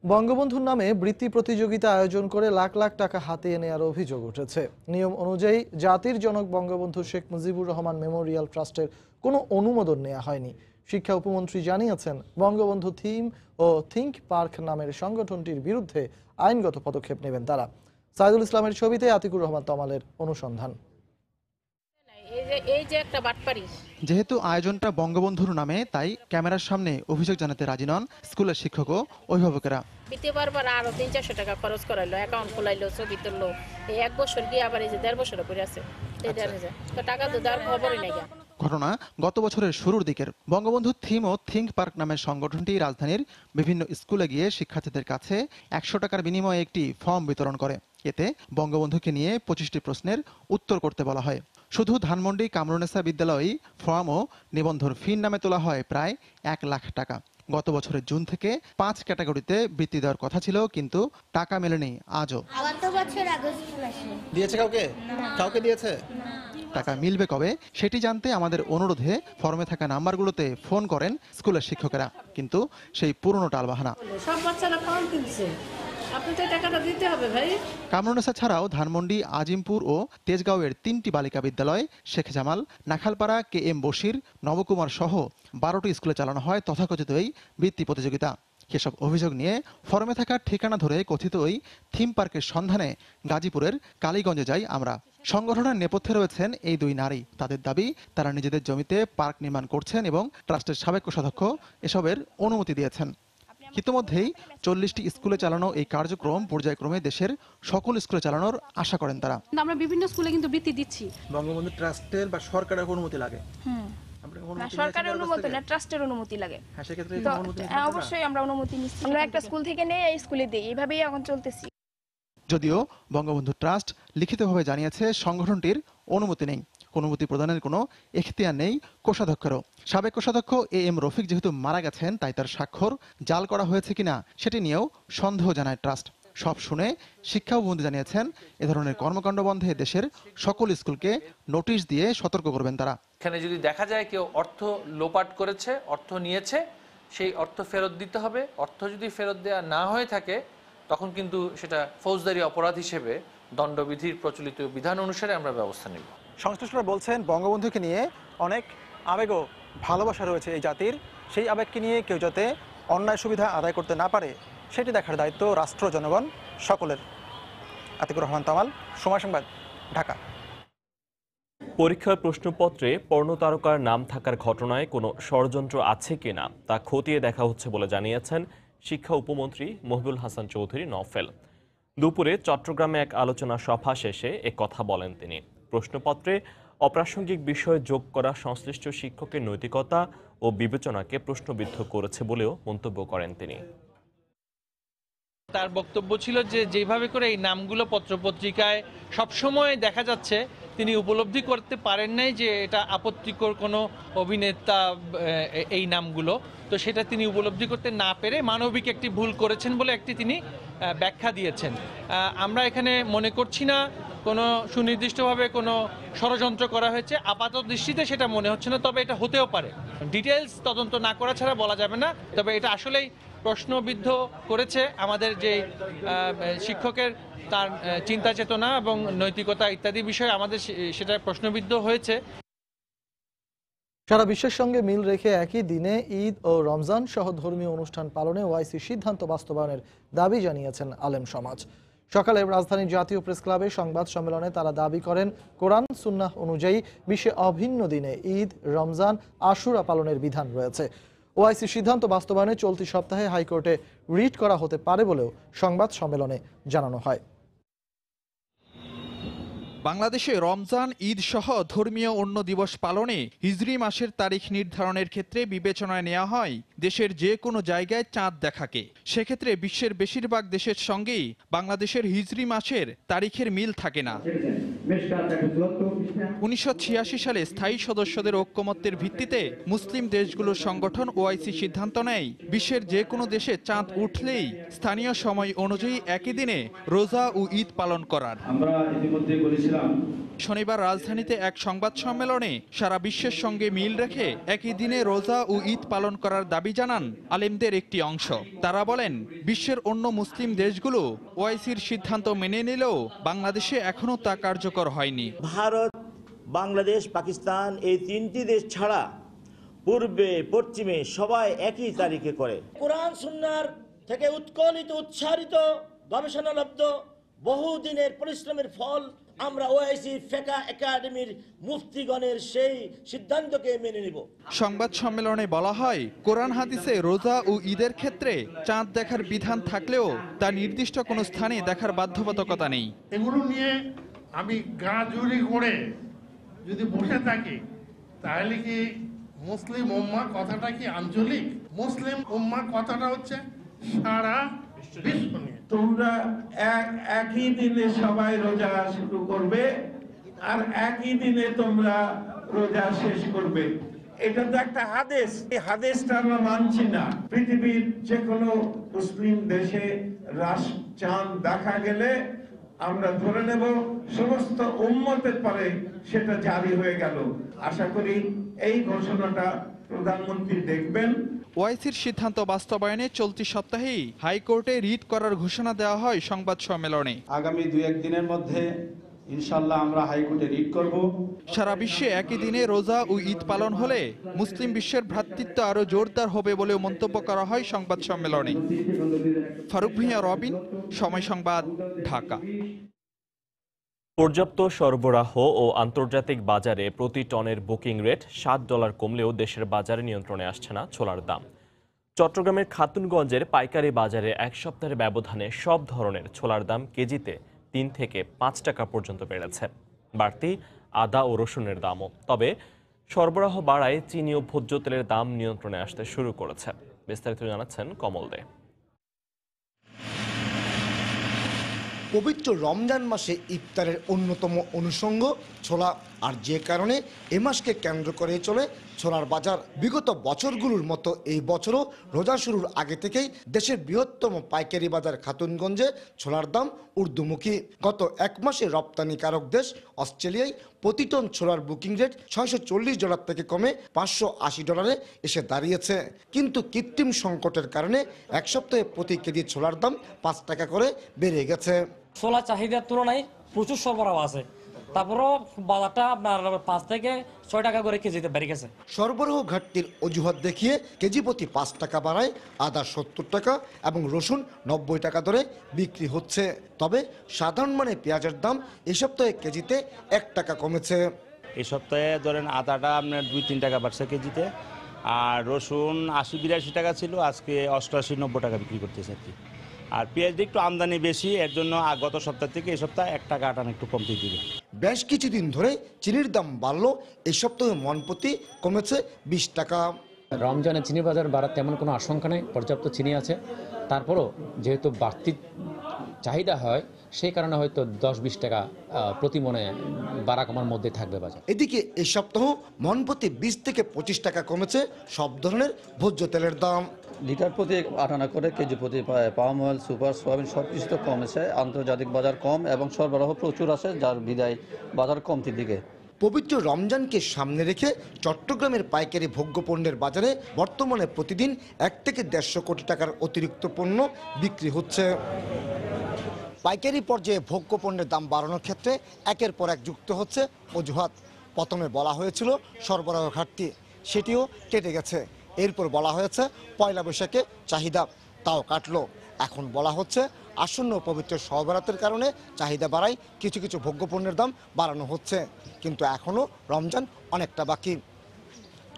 বঙ্গবন্ধুর নামে বৃত্তি প্রতিযোগিতা আয়োজন করে লাখ লাখ টাকা হাতিয়ে নেওয়ার অভিযোগ উঠেছে। নিয়ম অনুযায়ী জাতির জনক বঙ্গবন্ধু শেখ মুজিবুর রহমান মেমোরিয়াল ট্রাস্টের কোনো অনুমোদন নেওয়া হয়নি। শিক্ষা উপমন্ত্রী জানিয়েছেন, বঙ্গবন্ধু থিম ও থিঙ্ক পার্ক নামের সংগঠনটির বিরুদ্ধে আইনগত পদক্ষেপ নেবেন তারা। সাইদুল ইসলামের ছবিতে আতিকুর রহমান তমালের অনুসন্ধান। যেহেতু আয়োজনটা বঙ্গবন্ধুর নামে, তাই ক্যামেরার সামনে অভিযোগ জানাতে রাজি নন স্কুলের শিক্ষক ও অভিভাবকেরা। বারবার আরো 300-400 টাকা খরচ করাইলো, অ্যাকাউন্ট খোলাইলো, ছবি তুললো। এই 1 বছর গিয়ে আবার এই যে 1.5 বছর করে আছে, তো টাকা তো দেওয়ার খবরই নাই। ঘটনা গত বছরের শুরুর দিকের। বঙ্গবন্ধু থিম ও থিঙ্ক পার্ক নামের সংগঠনটি রাজধানীর বিভিন্ন স্কুলে গিয়ে শিক্ষার্থীদের কাছে 100 টাকার বিনিময়ে একটি ফর্ম বিতরণ করে। এতে বঙ্গবন্ধুকে নিয়ে 25টি প্রশ্নের উত্তর করতে বলা হয়। শুধু ধানমন্ডি কামরুনেসা বিদ্যালয়েই ফর্ম ও নিবন্ধন ফির নামে তোলা হয় প্রায় 1 লাখ টাকা। গত বছরের জুন থেকে 5 ক্যাটাগরিতে বৃত্তি দেওয়ার কথা ছিল, কিন্তু টাকা মেলেনি আজও। দিয়েছে কাউকে দিয়েছে? টাকা মিলবে কবে সেটি জানতে আমাদের অনুরোধে ফর্মে থাকা নাম্বারগুলোতে ফোন করেন স্কুলের শিক্ষকেরা, কিন্তু সেই পুরনো টালবাহানা। সব বাচ্চারা ফর্ম কিনছে, আপনি তো টাকাটা দিতে হবে ভাই। কামরুনেসা ছাড়াও ধানমন্ডি, আজিমপুর ও তেজগাঁওয়ের 3টি বালিকা বিদ্যালয়, শেখ জামাল, নাখালপাড়া, KM বশির, নবকুমার সহ 12টি স্কুলে চালানো হয় তথাকথিত এই বৃত্তি প্রতিযোগিতা। এসব অভিযোগ নিয়ে ফর্মে থাকা ঠিকানা ধরে কথিত ওই থিম পার্কের সন্ধানে গাজীপুরের কালীগঞ্জে যাই আমরা। সংগঠনের নেপথ্যে রয়েছেন এই 2 নারী। তাদের দাবি, তারা নিজেদের জমিতে পার্ক নির্মাণ করছেন এবং ট্রাস্টের সাবেক কোষাধ্যক্ষ এসবের অনুমতি দিয়েছেন। ইতিমধ্যেই 40টি স্কুলে চালানো এই কার্যক্রম পর্যায়ক্রমে দেশের সকল স্কুলে চালানোর আশা করেন তারা। আমরা বিভিন্ন স্কুলে কিন্তু বৃত্তি দিচ্ছি। বঙ্গবন্ধু ট্রাস্টের বা সরকারের অনুমতি লাগে? সরকারের অনুমতি না, ট্রাস্টের অনুমতি লাগে। হ্যাঁ, সেক্ষেত্রে অবশ্যই আমরা অনুমতি নিচ্ছি। আমরা একটা স্কুল থেকে নিয়ে এই স্কুলে দিই, এইভাবেই এখন চলতেছি। যদিও বঙ্গবন্ধু ট্রাস্ট লিখিতভাবে জানিয়েছে সংগঠনটির অনুমতি নেই, অনুমতি প্রদানের কোনো এখতিয়ার নেই কোষাধ্যক্ষেরও। সাবেক কোষাধ্যক্ষ AM রফিক যেহেতু মারা গেছেন, তাই তার স্বাক্ষর জাল করা হয়েছে কিনা সেটি নিয়েও সন্দেহ জানায় ট্রাস্ট। সব শুনে শিক্ষা উপমন্ত্রী জানিয়েছেন, এ ধরনের কর্মকাণ্ড বন্ধে দেশের সকল স্কুলকে নোটিশ দিয়ে সতর্ক করবেন তারা। এখানে যদি দেখা যায় কেউ অর্থ লোপাট করেছে, অর্থ নিয়েছে, সেই অর্থ ফেরত দিতে হবে। অর্থ যদি ফেরত দেওয়া না হয়ে থাকে, তখন কিন্তু সেটা ফৌজদারি অপরাধ হিসেবে দণ্ডবিধির প্রচলিত বিধান অনুসারে আমরা ব্যবস্থা নেব। সংশ্লিষ্টরা বলছেন, বঙ্গবন্ধুকে নিয়ে অনেক আবেগ ও ভালোবাসা রয়েছে এই জাতির। সেই আবেগকে নিয়ে কেউ যাতে অন্যায় সুবিধা আদায় করতে না পারে, সেটি দেখার দায়িত্ব রাষ্ট্র, জনগণ সকলের। আতিকুর রহমান তামাল, সময় সংবাদ, ঢাকা। পরীক্ষার প্রশ্নপত্রে পর্নোতারকার নাম থাকার ঘটনায় কোনো ষড়যন্ত্র আছে কিনা তা খতিয়ে দেখা হচ্ছে বলে জানিয়েছেন শিক্ষা উপমন্ত্রী মহিবুল হাসান চৌধুরী নওফেল। দুপুরে চট্টগ্রামে এক আলোচনা সভা শেষে কথা বলেন তিনি। প্রশ্নপত্রে অপ্রাসঙ্গিক বিষয় যোগ করা সংশ্লিষ্ট শিক্ষকের নৈতিকতা ও বিবেচনাকে প্রশ্নবিদ্ধ করেছে বলেও মন্তব্য করেন তিনি। তার বক্তব্য ছিল যে যেভাবে করে এই নামগুলো পত্রপত্রিকায় সবসময় দেখা যাচ্ছে, তিনি উপলব্ধি করতে পারেন নাই যে এটা আপত্তিকর কোনো অভিনেতা এই নামগুলো, তো সেটা তিনি উপলব্ধি করতে না পেরে মানবিক একটি ভুল করেছেন বলে একটি তিনি ব্যাখ্যা দিয়েছেন। আমরা এখানে মনে করছি না কোনো সুনির্দিষ্টভাবে কোনো ষড়যন্ত্র করা হয়েছে, আপাত দৃষ্টিতে সেটা মনে হচ্ছে না, তবে এটা হতেও পারে। ডিটেলস তদন্ত না করা ছাড়া বলা যাবে না, তবে এটা আসলেই প্রশ্নবিদ্ধ করেছে আমাদের যে শিক্ষকের তার চিন্তা চেতনা এবং নৈতিকতা ইত্যাদি বিষয়ে আমাদের সেটা প্রশ্নবিদ্ধ হয়েছে। সারা বিশ্বের সঙ্গে মিল রেখে একই দিনে ঈদ ও রমজান সহ ধর্মীয় অনুষ্ঠান পালনে ওআইসি সিদ্ধান্ত বাস্তবায়নের দাবি জানিয়েছেন আলেম সমাজ। সকালে রাজধানীর জাতীয় প্রেস ক্লাবে সংবাদ সম্মেলনে তারা দাবি করেন, কোরআন সুন্নাহ অনুযায়ী বিশ্বে অভিন্ন দিনে ঈদ, রমজান, আশুরা পালনের বিধান রয়েছে। ওআইসি সিদ্ধান্ত বাস্তবায়নে চলতি সপ্তাহে হাইকোর্টে রিট করা হতে পারে বলেও সংবাদ সম্মেলনে জানানো হয়। বাংলাদেশে রমজান, ঈদ সহ ধর্মীয় অন্য দিবস পালনে হিজরি মাসের তারিখ নির্ধারণের ক্ষেত্রে বিবেচনায় নেওয়া হয় দেশের যে কোনো জায়গায় চাঁদ দেখাকে। সেক্ষেত্রে বিশ্বের বেশিরভাগ দেশের সঙ্গেই বাংলাদেশের হিজরি মাসের তারিখের মিল থাকে না। 1986 সালে স্থায়ী সদস্যদের ঐক্যমত্যের ভিত্তিতে মুসলিম দেশগুলোর সংগঠন ওআইসি সিদ্ধান্ত নেয় বিশ্বের যে কোনো দেশে চাঁদ উঠলেই স্থানীয় সময় অনুযায়ী একই দিনে রোজা ও ঈদ পালন করার। শনিবার রাজধানীতে এক সংবাদ সম্মেলনে সারা বিশ্বের সঙ্গে মিল রেখে একই দিনে রোজা ও ঈদ পালন করার দাবি জানান আলেমদের একটি অংশ। তারা বলেন, বিশ্বের অন্য মুসলিম দেশগুলো ওআইসির সিদ্ধান্ত মেনে নিলেও বাংলাদেশে এখনো তা কার্যকর হয়নি। ভারত, বাংলাদেশ, পাকিস্তান এই তিনটি দেশ ছাড়া পূর্বে পশ্চিমে সবাই একই তারিখে করে। কোরআন সুন্নাহর থেকে উৎকলিত উচ্চারিত গবেষণালব্ধ বহুদিনের পরিশ্রমের ফল আমরা ওআইসি ফিকহ একাডেমির মুফতিগণের সেই সিদ্ধান্তকে মেনে নিব। সংবাদ সম্মেলনে বলা হয়, কোরআন হাদিসে রোজা ও ঈদের ক্ষেত্রে চাঁদ দেখার বিধান থাকলেও তা নির্দিষ্ট কোনো স্থানে দেখার বাধ্যবাধকতা নেই। এগুলো নিয়ে আমি গা জুড়ি করে যদি বসে থাকি তাহলে কি মুসলিম উম্মা কথাটা কি আঞ্চলিক? মুসলিম উম্মা কথাটা হচ্ছে সারা বিশ্ব নিয়ে। তোমরা একই দিনে সবাই রোজা শুরু করবে আর একই দিনে তোমরা রোজা শেষ করবে, এটা তো একটা হাদিস। এই হাদিসটা আমরা মানছি না। পৃথিবীর যে কোনো মুসলিম দেশে চাঁদ দেখা গেলে আমরা ধরে নেব সমস্ত উম্মতের পরে সেটা জারি হয়ে গেল। আশা করি এই ঘোষণাটা প্রধানমন্ত্রী দেখবেন। ওআইসির সিদ্ধান্ত বাস্তবায়নে চলতি সপ্তাহেই হাইকোর্টে রিট করার ঘোষণা দেওয়া হয় সংবাদ সম্মেলনে। আগামী 2-1 দিনের মধ্যে ইনশাআল্লাহ আমরা হাইকোর্টে রিট করব। সারা বিশ্বে একই দিনে রোজা ও ঈদ পালন হলে মুসলিম বিশ্বের ভ্রাতৃত্ব আরো জোরদার হবে বলেও মন্তব্য করা হয় সংবাদ সম্মেলনে। ফারুক ভূঁইয়া, রবিন, সময় সংবাদ, ঢাকা। পর্যাপ্ত সরবরাহ ও আন্তর্জাতিক বাজারে প্রতি টনের বুকিং রেট $7 কমলেও দেশের বাজারে নিয়ন্ত্রণে আসছে না ছোলার দাম। চট্টগ্রামের খাতুনগঞ্জের পাইকারি বাজারে এক সপ্তাহের ব্যবধানে সব ধরনের ছোলার দাম কেজিতে 3 থেকে 5 টাকা পর্যন্ত বেড়েছে। বাড়তি আদা ও রসুনের দামও। তবে সরবরাহ বাড়ায় চিনি ও ভোজ্য তেলের দাম নিয়ন্ত্রণে আসতে শুরু করেছে। বিস্তারিত জানাচ্ছেন কমল দে। পবিত্র রমজান মাসে ইফতারের অন্যতম অনুষঙ্গ ছোলা, আর যে কারণে এ মাসকে কেন্দ্র করে চলে ছোলার বাজার। বিগত বছরগুলোর মতো এই বছরও রোজা শুরুর আগে থেকেই দেশের বৃহত্তম পাইকারি বাজার খাতুনগঞ্জে ছোলার দাম ঊর্ধ্বমুখী। গত এক মাসে রপ্তানিকারক দেশ অস্ট্রেলিয়ায় প্রতি টন ছোলার বুকিং রেট $640 থেকে কমে $580 এসে দাঁড়িয়েছে। কিন্তু কৃত্রিম সংকটের কারণে এক সপ্তাহে প্রতি কেজি ছোলার দাম 5 টাকা করে বেড়ে গেছে। ছোলা চাহিদার তুলনায় প্রচুর সরবরাহ আছে, তারপরও বাজারটা আপনার 5 থেকে 6 টাকা করে কেজিতে বেড়ে গেছে। সরবরাহ ঘাটতির অজুহাত দেখিয়ে কেজি প্রতি 5 টাকা বাড়ায় আদা 70 টাকা এবং রসুন 90 টাকা দরে বিক্রি হচ্ছে। তবে সাধারণ মানে পেঁয়াজের দাম এই সপ্তাহে কেজিতে 1 টাকা কমেছে। এই সপ্তাহে ধরেন আদাটা আপনার 2-3 টাকা বাড়ছে কেজিতে, আর রসুন 80-82 টাকা ছিল, আজকে 88-90 টাকা বিক্রি করতেছে আর কি। আর পেঁয়াজ একটু আমদানি বেশি, এর জন্য গত সপ্তাহ থেকে এই সপ্তাহে 1 টাকা আটানো একটু কমতে দিবে। বেশ কিছুদিন ধরে চিনির দাম বাড়লো, এই সপ্তাহে মন প্রতি কমেছে 20 টাকা। রমজানে চিনি বাজার বাড়ার তেমন কোনো আশঙ্কা নেই, পর্যাপ্ত চিনি আছে। তারপরও যেহেতু বাড়তি চাহিদা হয়, সেই কারণে হয়তো 10-20 টাকা প্রতি মনে বাড়া কমার মধ্যে থাকবে বাজার। এদিকে এই সপ্তাহ মনপ্রতি 20 থেকে 25 টাকা কমেছে সব ধরনের ভোজ্য তেলের দাম। লিটার প্রতি 8 আনা করে, কেজি প্রতি পাম অয়েল, সুপার, সয়াবিন সব কিছু তো কমেছে। আন্তর্জাতিক বাজার কম এবং সরবরাহ প্রচুর আছে, যার বিদায় বাজার কমতির দিকে। পবিত্র রমজানকে সামনে রেখে চট্টগ্রামের পাইকারি ভোগ্যপণ্যের বাজারে বর্তমানে প্রতিদিন 1 থেকে 150 কোটি টাকার অতিরিক্ত পণ্য বিক্রি হচ্ছে। পাইকারি পর্যায়ে ভোগ্যপণ্যের দাম বাড়ানোর ক্ষেত্রে একের পর এক যুক্ত হচ্ছে অজুহাত। প্রথমে বলা হয়েছিল সরবরাহ ঘাটতি, সেটিও কেটে গেছে। এরপর বলা হয়েছে পয়লা বৈশাখে চাহিদা, তাও কাটলো। এখন বলা হচ্ছে আসন্ন পবিত্র শবে বরাতের কারণে চাহিদা বাড়ায় কিছু কিছু ভোগ্যপণ্যের দাম বাড়ানো হচ্ছে, কিন্তু এখনও রমজান অনেকটা বাকি।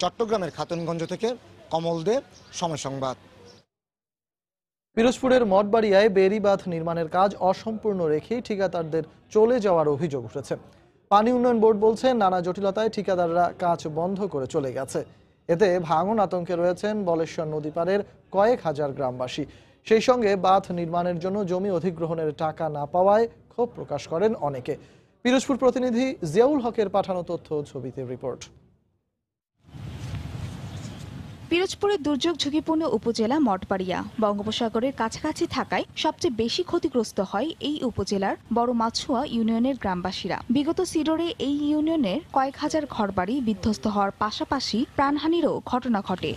চট্টগ্রামের খাতুনগঞ্জ থেকে কমল দে, সময় সংবাদ। পিরোজপুরের মঠবাড়িয়ায় বেড়িবাঁধ নির্মাণের কাজ অসম্পূর্ণ রেখেই ঠিকাদারদের চলে যাওয়ার অভিযোগ উঠেছে। পানি উন্নয়ন বোর্ড বলছে নানা জটিলতায় ঠিকাদাররা কাজ বন্ধ করে চলে গেছে। এতে ভাঙন আতঙ্কে রয়েছেন বলেশ্বর নদী পাড়ের কয়েক হাজার গ্রামবাসী। সেই সঙ্গে বাঁধ নির্মাণের জন্য জমি অধিগ্রহণের টাকা না পাওয়ায় ক্ষোভ প্রকাশ করেন অনেকে। পিরোজপুর প্রতিনিধি জিয়াউল হকের পাঠানো তথ্য ছবিতে রিপোর্ট। পিরোজপুরের দুর্যোগ ঝুঁকিপূর্ণ উপজেলা মঠবাড়িয়া বঙ্গোপসাগরের কাছাকাছি থাকায় সবচেয়ে বেশি ক্ষতিগ্রস্ত হয় এই উপজেলার বড় মাছুয়া ইউনিয়নের গ্রামবাসীরা। বিগত সিডরে এই ইউনিয়নের কয়েক হাজার ঘরবাড়ি বিধ্বস্ত হওয়ার পাশাপাশি প্রাণহানিরও ঘটনা ঘটে।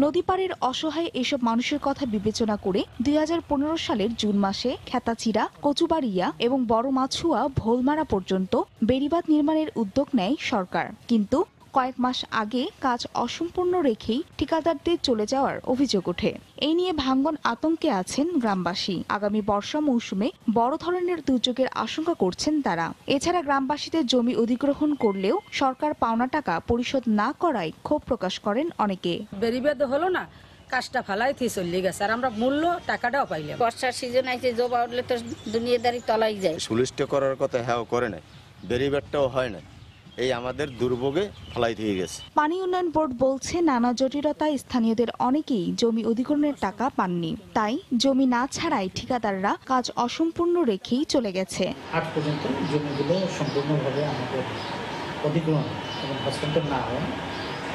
নদীপাড়ের অসহায় এসব মানুষের কথা বিবেচনা করে 2015 সালের জুন মাসে খেতাচিরা, কচুবাড়িয়া এবং বড় মাছুয়া ভোলমারা পর্যন্ত বেড়িবাঁধ নির্মাণের উদ্যোগ নেয় সরকার, কিন্তু কয়েক মাস আগে কাজ অসম্পূর্ণ রেখেই ঠিকাদারদের চলে যাওয়ার অভিযোগ ওঠে। এই নিয়ে ভাঙ্গন আতঙ্কে আছেন গ্রামবাসী। আগামী বর্ষা মৌসুমে বড় ধরনের দুর্যোগের আশঙ্কা করছেন তারা। এছাড়া গ্রামবাসীদের জমি অধিগ্রহণ করলেও সরকার পাওনা টাকা পরিশোধ না করায় ক্ষোভ প্রকাশ করেন অনেকে। বেড়িবাঁধ হলো না, কাজটা ফালাইতে চলে গেছে আর আমরা মূল্য টাকাটাও পাইলাম। বর্ষার সিজন আইছে, জবা উঠলে তো দুনিয়াদারি তলাই যায়। সুলিষ্ট করার কথা হ্যাঁ করে নাই, বেড়িবাঁধটাও হয় না, এই আমাদের দুর্ভোগে ফলাই দিয়ে গেছে। পানি উন্নয়ন বোর্ড বলছে নানা জটিলতায় স্থানীয়দের অনেকেই জমি অধিগ্রহণের টাকা পাননি, তাই জমি না ছাড়াই ঠিকাদাররা কাজ অসম্পূর্ণ রেখেই চলে গেছে। আজ পর্যন্ত জমিগুলো সম্পূর্ণভাবে আমাদের অধিগ্রহণ এবং হস্তান্তর না হয়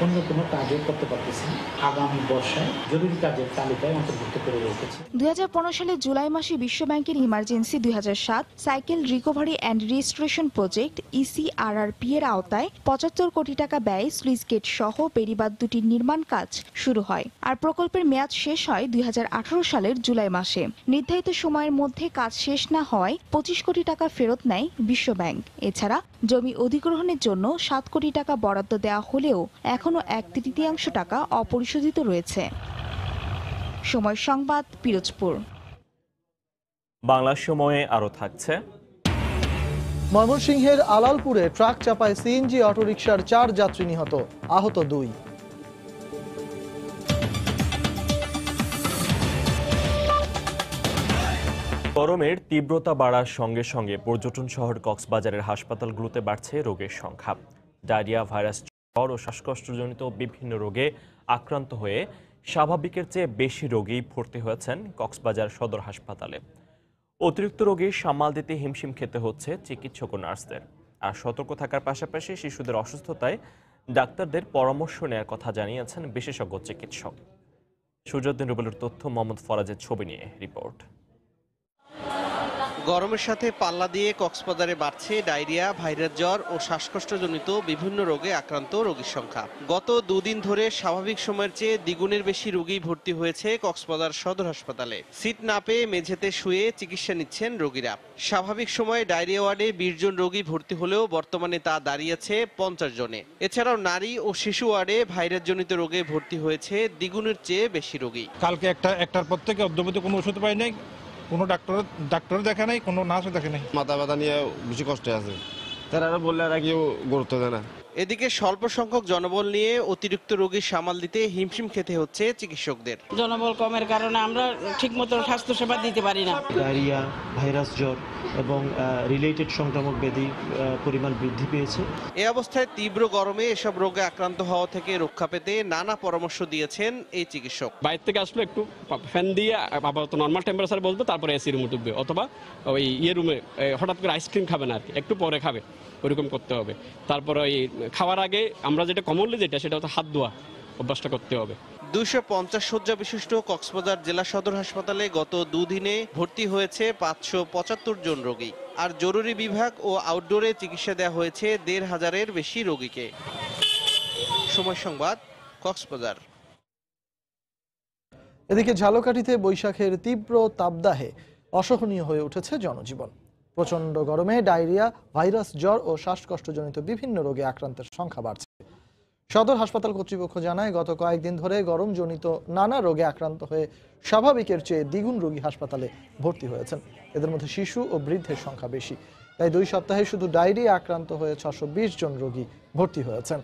অন্য কোনো কাজও করতে পারতেছি। আগামী বর্ষায় জরুরি কাজের তালিকায় অন্তর্ভুক্ত করে রেখেছি। 2015 সালের জুলাই মাসে বিশ্বব্যাংকের emergency 2007 cycle recovery and registration project ECRRP এর আওতায় 75 কোটি টাকা ব্যয়ে স্লুইস গেট সহ বেড়িবাঁধ দুটির নির্মাণ কাজ শুরু হয়। আর প্রকল্পের মেয়াদ শেষ হয় 2018 সালের জুলাই মাসে। নির্ধারিত সময়ের মধ্যে কাজ শেষ না হওয়ায় 25 কোটি টাকা ফেরত নেয় বিশ্বব্যাংক। এছাড়া জমি অধিগ্রহণের জন্য 7 কোটি টাকা বরাদ্দ দেওয়া হলেও এখনো 1/3 টাকা অপরিশোধিত রয়েছে। সময় সংবাদ, পিরোজপুর। বাংলা সময়ে আরো থাকছে। ময়মনসিংহের আলালপুরে ট্রাক চাপায় সিএনজি অটোরিকশার 4 যাত্রী নিহত, আহত 2। গরমের তীব্রতা বাড়ার সঙ্গে সঙ্গে পর্যটন শহর কক্সবাজারের হাসপাতালগুলোতে বাড়ছে রোগের সংখ্যা। ডায়রিয়া, ভাইরাস, জ্বর ও শ্বাসকষ্টজনিত বিভিন্ন রোগে আক্রান্ত হয়ে স্বাভাবিকের চেয়ে বেশি রোগী ভর্তি হয়েছেন কক্সবাজার সদর হাসপাতালে। অতিরিক্ত রোগী সামাল দিতে হিমশিম খেতে হচ্ছে চিকিৎসক ও নার্সদের। আর সতর্ক থাকার পাশাপাশি শিশুদের অসুস্থতায় ডাক্তারদের পরামর্শ নেওয়ার কথা জানিয়েছেন বিশেষজ্ঞ চিকিৎসক। সুজউদ্দিন রুবেলের তথ্য, মোহাম্মদ ফরাজের ছবি নিয়ে রিপোর্ট। গরমের সাথে পাল্লা দিয়ে কক্সবাজারে বাড়ছে ডায়রিয়া, ভাইরাস জ্বর ও শ্বাসকষ্টজনিত বিভিন্ন রোগে আক্রান্ত রোগীর সংখ্যা। গত 2 দিন ধরে স্বাভাবিক সময়ের চেয়ে দ্বিগুণের বেশি রোগী ভর্তি হয়েছে কক্সবাজার সদর হাসপাতালে। সিট না পেয়ে মেঝেতে শুয়ে চিকিৎসা নিচ্ছেন রোগীরা। স্বাভাবিক সময়ে ডায়রিয়া ওয়ার্ডে 20 জন রোগী ভর্তি হলেও বর্তমানে তা দাঁড়িয়েছে 50 জনে। এছাড়াও নারী ও শিশু ওয়ার্ডে ভাইরাসজনিত রোগে ভর্তি হয়েছে দ্বিগুণের চেয়ে বেশি রোগী। কালকে একটার পর থেকে অদ্যবধি কোনো ওষুধ পাই নাই, কোনো ডাক্তার দেখা নাই, কোনো নার্সও দেখে নাই। মাথা ব্যথা নিয়ে বেশি কষ্টে আছে, তারা বললে আর কেউ গুরুত্ব দেয় না। এদিকে স্বল্প সংখ্যক জনবল নিয়ে অতিরিক্ত রোগী সামাল দিতে হিমশিম খেতে হচ্ছে চিকিৎসকদের। জনবল কমের কারণে আমরা ঠিকমতো স্বাস্থ্যসেবা দিতে পারি না। ডায়রিয়া, ভাইরাস জ্বর এবং রিলেটেড সংক্রামক ব্যাধি পরিমাণ বৃদ্ধি পেয়েছে। এই অবস্থায় তীব্র গরমে এসব রোগে আক্রান্ত হওয়া থেকে রক্ষা পেতে নানা পরামর্শ দিয়েছেন এই চিকিৎসক। বাইরে থেকে আসলে একটু ফ্যান দিয়ে আপাতত নর্মাল টেম্পারেচার বলবে, তারপরে এসি রুমে ঢুকবে, অথবা ওই রুমে হঠাৎ করে আইসক্রিম খাবে না আর কি, একটু পরে খাবে, ওইরকম করতে হবে। তারপরে ওই খাওয়ার আগে আমরা যেটা কমনলি সেটা হচ্ছে হাত ধোয়া অভ্যাসটা করতে হবে। 250 শয্যা বিশিষ্ট কক্সবাজার জেলা সদর হাসপাতালে গত দুদিনে ভর্তি হয়েছে 575 জন রোগী, আর জরুরি বিভাগ ও আউটডোরে চিকিৎসা দেওয়া হয়েছে 1,500-এর বেশি রোগীকে। সময় সংবাদ, কক্সবাজার। এদিকে ঝালকাঠিতে বৈশাখের তীব্র তাপদাহে অসহনীয় হয়ে উঠেছে জনজীবন। প্রচণ্ড গরমে ডায়রিয়া, ভাইরাস জ্বর ও শ্বাসকষ্টজনিত বিভিন্ন রোগে আক্রান্তের সংখ্যা বাড়ছে। সদর হাসপাতাল কর্তৃপক্ষ জানায়, গত কয়েকদিন ধরে গরমজনিত নানা রোগে আক্রান্ত হয়ে স্বাভাবিকের চেয়ে দ্বিগুণ রোগী হাসপাতালে ভর্তি হয়েছেন। এদের মধ্যে শিশু ও বৃদ্ধের সংখ্যা বেশি। তাই 2 সপ্তাহে শুধু ডায়রিয়া আক্রান্ত হয়ে 620 জন রোগী ভর্তি হয়েছেন।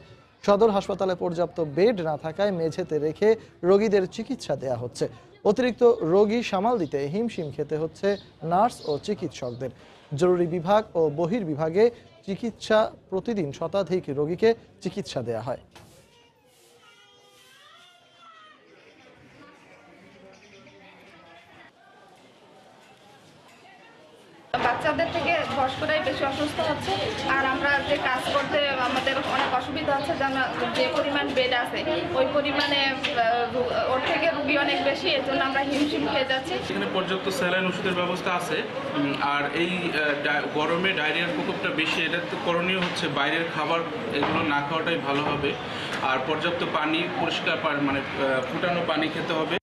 সদর হাসপাতালে পর্যাপ্ত বেড না থাকায় মেঝেতে রেখে রোগীদের চিকিৎসা দেয়া হচ্ছে। অতিরিক্ত রোগী সামাল দিতে হিমশিম খেতে হচ্ছে নার্স ও চিকিৎসকদের। জরুরি বিভাগ ও বহির্বিভাগে চিকিৎসা প্রতিদিন শতাধিক রোগীকে চিকিৎসা দেয়া হয়। বাচ্চাদের থেকে বয়স্করাই বেশি অসুস্থ হচ্ছে, আর আমরা যে কাজ করতে আমাদের অনেক অসুবিধা হচ্ছে, যে পরিমাণ বেড আছে ওই পরিমাণে ওর থেকে রুগী অনেক বেশি, এর জন্য আমরা হিমশিম খেয়ে যাচ্ছি। এখানে পর্যাপ্ত স্যালাইন ওষুধের ব্যবস্থা আছে, আর এই গরমে ডায়রিয়ার প্রকোপটা বেশি। এটা তো করণীয় হচ্ছে বাইরের খাবার এগুলো না খাওয়াটাই ভালো হবে, আর পর্যাপ্ত পানি, পরিষ্কার মানে ফুটানো পানি খেতে হবে।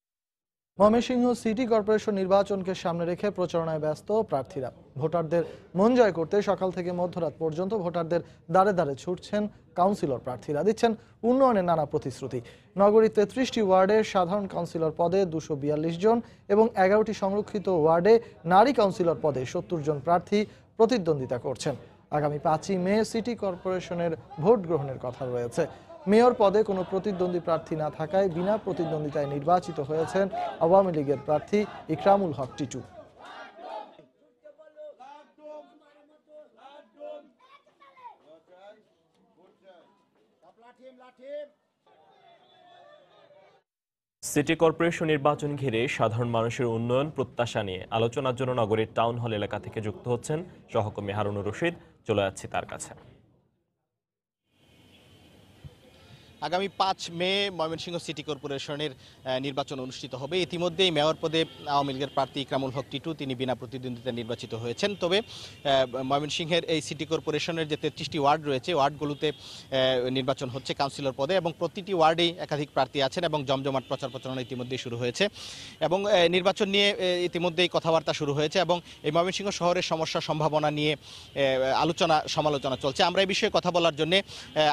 ময়মনসিংহ সিটি কর্পোরেশন নির্বাচনকে সামনে রেখে প্রচারণায় ব্যস্ত প্রার্থীরা। ভোটারদের মন জয় করতে সকাল থেকে মধ্যরাত পর্যন্ত ভোটারদের দ্বারে দ্বারে ছুটছেন কাউন্সিলর প্রার্থীরা, দিচ্ছেন উন্নয়নের নানা প্রতিশ্রুতি। নগরীর 33টি ওয়ার্ডে সাধারণ কাউন্সিলর পদে 242 জন এবং 11টি সংরক্ষিত ওয়ার্ডে নারী কাউন্সিলর পদে 70 জন প্রার্থী প্রতিদ্বন্দ্বিতা করছেন। আগামী 5ই মে সিটি কর্পোরেশনের ভোট গ্রহণের কথা রয়েছে। মেয়র পদে কোনো প্রতিদ্বন্দ্বী প্রার্থী না থাকায় বিনা প্রতিদ্বন্দ্বিতায় নির্বাচিত হয়েছেন আওয়ামী লীগের প্রার্থী ইকরামুল হক টিটু। সিটি কর্পোরেশন নির্বাচন ঘিরে সাধারণ মানুষের উন্নয়ন প্রত্যাশা নিয়ে আলোচনার জন্য নগরীর টাউন হল এলাকা থেকে যুক্ত হচ্ছেন সহকর্মী হারুনুর রশিদ। চলে যাচ্ছি তার কাছে। আগামী 5 মে ময়মনসিংহ সিটি কর্পোরেশনের নির্বাচন অনুষ্ঠিত হবে। ইতিমধ্যেই মেয়র পদে আওয়ামী লীগের প্রার্থী ইকরামুল হক টিটু তিনি বিনা প্রতিদ্বন্দ্বিতায় নির্বাচিত হয়েছেন। তবে ময়মনসিংহের এই সিটি কর্পোরেশনের যে 33টি ওয়ার্ড রয়েছে, ওয়ার্ডগুলোতে নির্বাচন হচ্ছে কাউন্সিলর পদে, এবং প্রতিটি ওয়ার্ডেই একাধিক প্রার্থী আছেন এবং জমজমাট প্রচার প্রচারণা ইতিমধ্যেই শুরু হয়েছে এবং নির্বাচন নিয়ে ইতিমধ্যেই কথাবার্তা শুরু হয়েছে এবং এই ময়মনসিংহ শহরের সমস্যা সম্ভাবনা নিয়ে আলোচনা সমালোচনা চলছে। আমরা এই বিষয়ে কথা বলার জন্য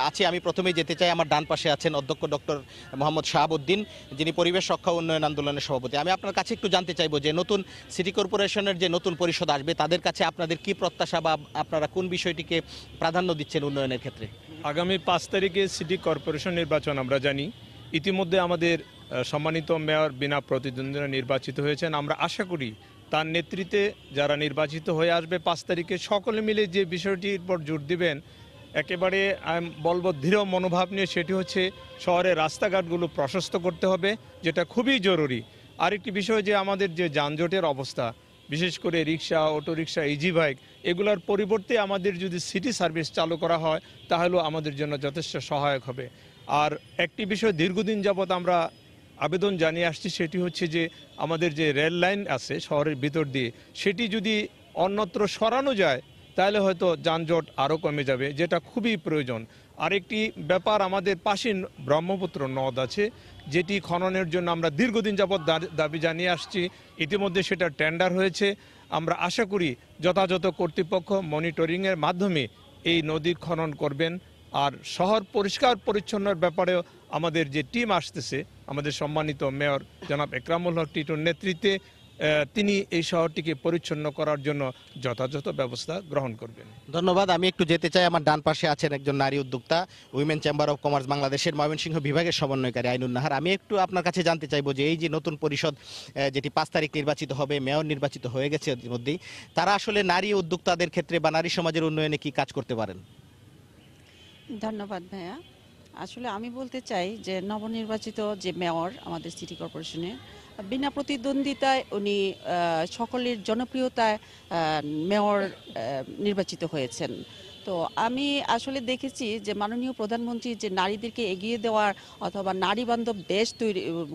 আছি। আমি প্রথমেই যেতে চাই, আমার ডান পাশে আছেন অধ্যক্ষ ডক্টর মোহাম্মদ শাহাবুদ্দিন, যিনি পরিবেশ রক্ষা উন্নয়ন আন্দোলনের সভাপতি। আমি আপনার কাছে একটু জানতে চাইবো যে নতুন সিটি কর্পোরেশনের যে নতুন পরিষদ আসবে তাদের কাছে আপনাদের কি প্রত্যাশা বা আপনারা কোন বিষয়টিকে প্রাধান্য দিচ্ছেন উন্নয়নের ক্ষেত্রে? আগামী 5 তারিখে সিটি কর্পোরেশন নির্বাচন আমরা জানি। ইতিমধ্যে আমাদের সম্মানিত মেয়র বিনা প্রতিদ্বন্দ্বিতা নির্বাচিত হয়েছেন। আমরা আশা করি তার নেতৃত্বে যারা নির্বাচিত হয়ে আসবে 5 তারিখে সকলে মিলে যে বিষয়টির উপর জোর দিবেন, একেবারে আমি বলবো দৃঢ় মনোভাব নিয়ে, সেটি হচ্ছে শহরের রাস্তাঘাটগুলো প্রশস্ত করতে হবে, যেটা খুবই জরুরি। আরেকটি বিষয় যে আমাদের যে যানজটের অবস্থা, বিশেষ করে রিক্সা, অটোরিক্সা, ইজি বাইক, এগুলোর পরিবর্তে আমাদের যদি সিটি সার্ভিস চালু করা হয় তাহলেও আমাদের জন্য যথেষ্ট সহায়ক হবে। আর একটি বিষয় দীর্ঘদিন যাবৎ আমরা আবেদন জানিয়ে আসছি, সেটি হচ্ছে যে আমাদের যে রেল লাইন আছে শহরের ভিতর দিয়ে, সেটি যদি অন্যত্র সরানো যায় তাহলে হয়তো যানজট আরও কমে যাবে, যেটা খুবই প্রয়োজন। আরেকটি ব্যাপার, আমাদের পাশে ব্রহ্মপুত্র নদ আছে, যেটি খননের জন্য আমরা দীর্ঘদিন যাবৎ দাবি জানিয়ে আসছি। ইতিমধ্যে সেটা টেন্ডার হয়েছে। আমরা আশা করি যথাযথ কর্তৃপক্ষ মনিটরিংয়ের মাধ্যমে এই নদী খনন করবেন। আর শহর পরিষ্কার পরিচ্ছন্নের ব্যাপারেও আমাদের যে টিম আসতেছে, আমাদের সম্মানিত মেয়র জনাব ইকরামুল হক টিটুর নেতৃত্বে তিনি এই শহরটিকে পরিচ্ছন্ন করার জন্য যথাযথ ব্যবস্থা গ্রহণ করবেন। ধন্যবাদ। আমি একটু যেতে চাই, আমার ডান পাশে আছেন একজন নারী উদ্যোক্তা, উইমেন চেম্বার অফ কমার্স বাংলাদেশের ময়মনসিংহ বিভাগের সমন্বয়কারী আইনুন নাহার। আমি একটু আপনার কাছে জানতে চাইবো যে এই যে নতুন পরিষদ যেটি 5 তারিখ নির্বাচিত হবে, মেয়র নির্বাচিত হয়ে গেছে ইতিমধ্যেই, তারা আসলে নারী উদ্যোক্তাদের ক্ষেত্রে বা নারী সমাজের উন্নয়নে কি কাজ করতে পারেন? ধন্যবাদ ভাইয়া। আসলে আমি বলতে চাই যে নবনির্বাচিত যে মেয়র আমাদের সিটি কর্পোরেশনের, বিনা প্রতিদ্বন্দ্বিতায় উনি সকলের জনপ্রিয়তায় মেয়র নির্বাচিত হয়েছেন। তো আমি আসলে দেখেছি যে মাননীয় প্রধানমন্ত্রী যে নারীদেরকে এগিয়ে দেওয়ার অথবা নারী বান্ধব দেশ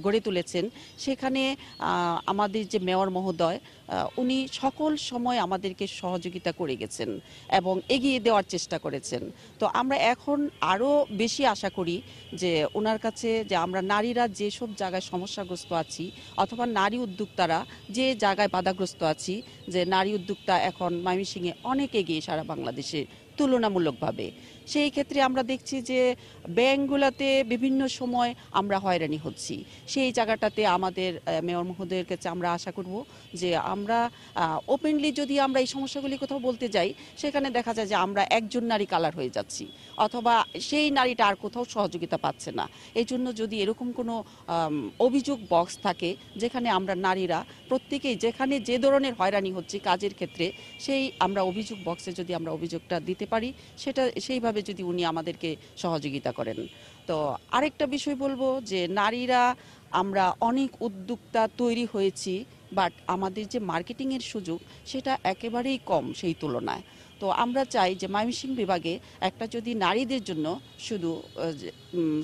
গড়ে তুলেছেন, সেখানে আমাদের যে মেয়র মহোদয় উনি সকল সময় আমাদেরকে সহযোগিতা করে গেছেন এবং এগিয়ে দেওয়ার চেষ্টা করেছেন। তো আমরা এখন আরও বেশি আশা করি যে ওনার কাছে যে আমরা নারীরা যেসব জায়গায় সমস্যাগ্রস্ত আছি অথবা নারী উদ্যোক্তারা যে জায়গায় বাধাগ্রস্ত আছি, যে নারী উদ্যোক্তা এখন ময়মনসিংহে অনেক এগিয়ে সারা বাংলাদেশে তুলনামূলকভাবে। সেই ক্ষেত্রে আমরা দেখছি যে ব্যাংকগুলোতে বিভিন্ন সময় আমরা হয়রানি হচ্ছি। সেই জায়গাটাতে আমাদের মেয়র মহোদয়ের কাছে আমরা আশা করব যে আমরা ওপেনলি যদি আমরা এই সমস্যাগুলি কোথাও বলতে যাই, সেখানে দেখা যায় যে আমরা একজন নারী কালার হয়ে যাচ্ছি অথবা সেই নারীটা আর কোথাও সহযোগিতা পাচ্ছে না। এই জন্য যদি এরকম কোনো অভিযোগ বক্স থাকে যেখানে আমরা নারীরা প্রত্যেকেই যেখানে যে ধরনের হয়রানি হচ্ছে কাজের ক্ষেত্রে, সেই আমরা অভিযোগ বক্সে যদি আমরা অভিযোগটা দিতে পারি, সেটা সেইভাবে যদি উনি আমাদেরকে সহযোগিতা করেন। তো আরেকটা বিষয় বলবো যে নারীরা আমরা অনেক উদ্যোক্তা তৈরি হয়েছি, বাট আমাদের যে মার্কেটিংয়ের সুযোগ সেটা একেবারেই কম সেই তুলনায়। তো আমরা চাই যে ময়মনসিংহ বিভাগে একটা যদি নারীদের জন্য শুধু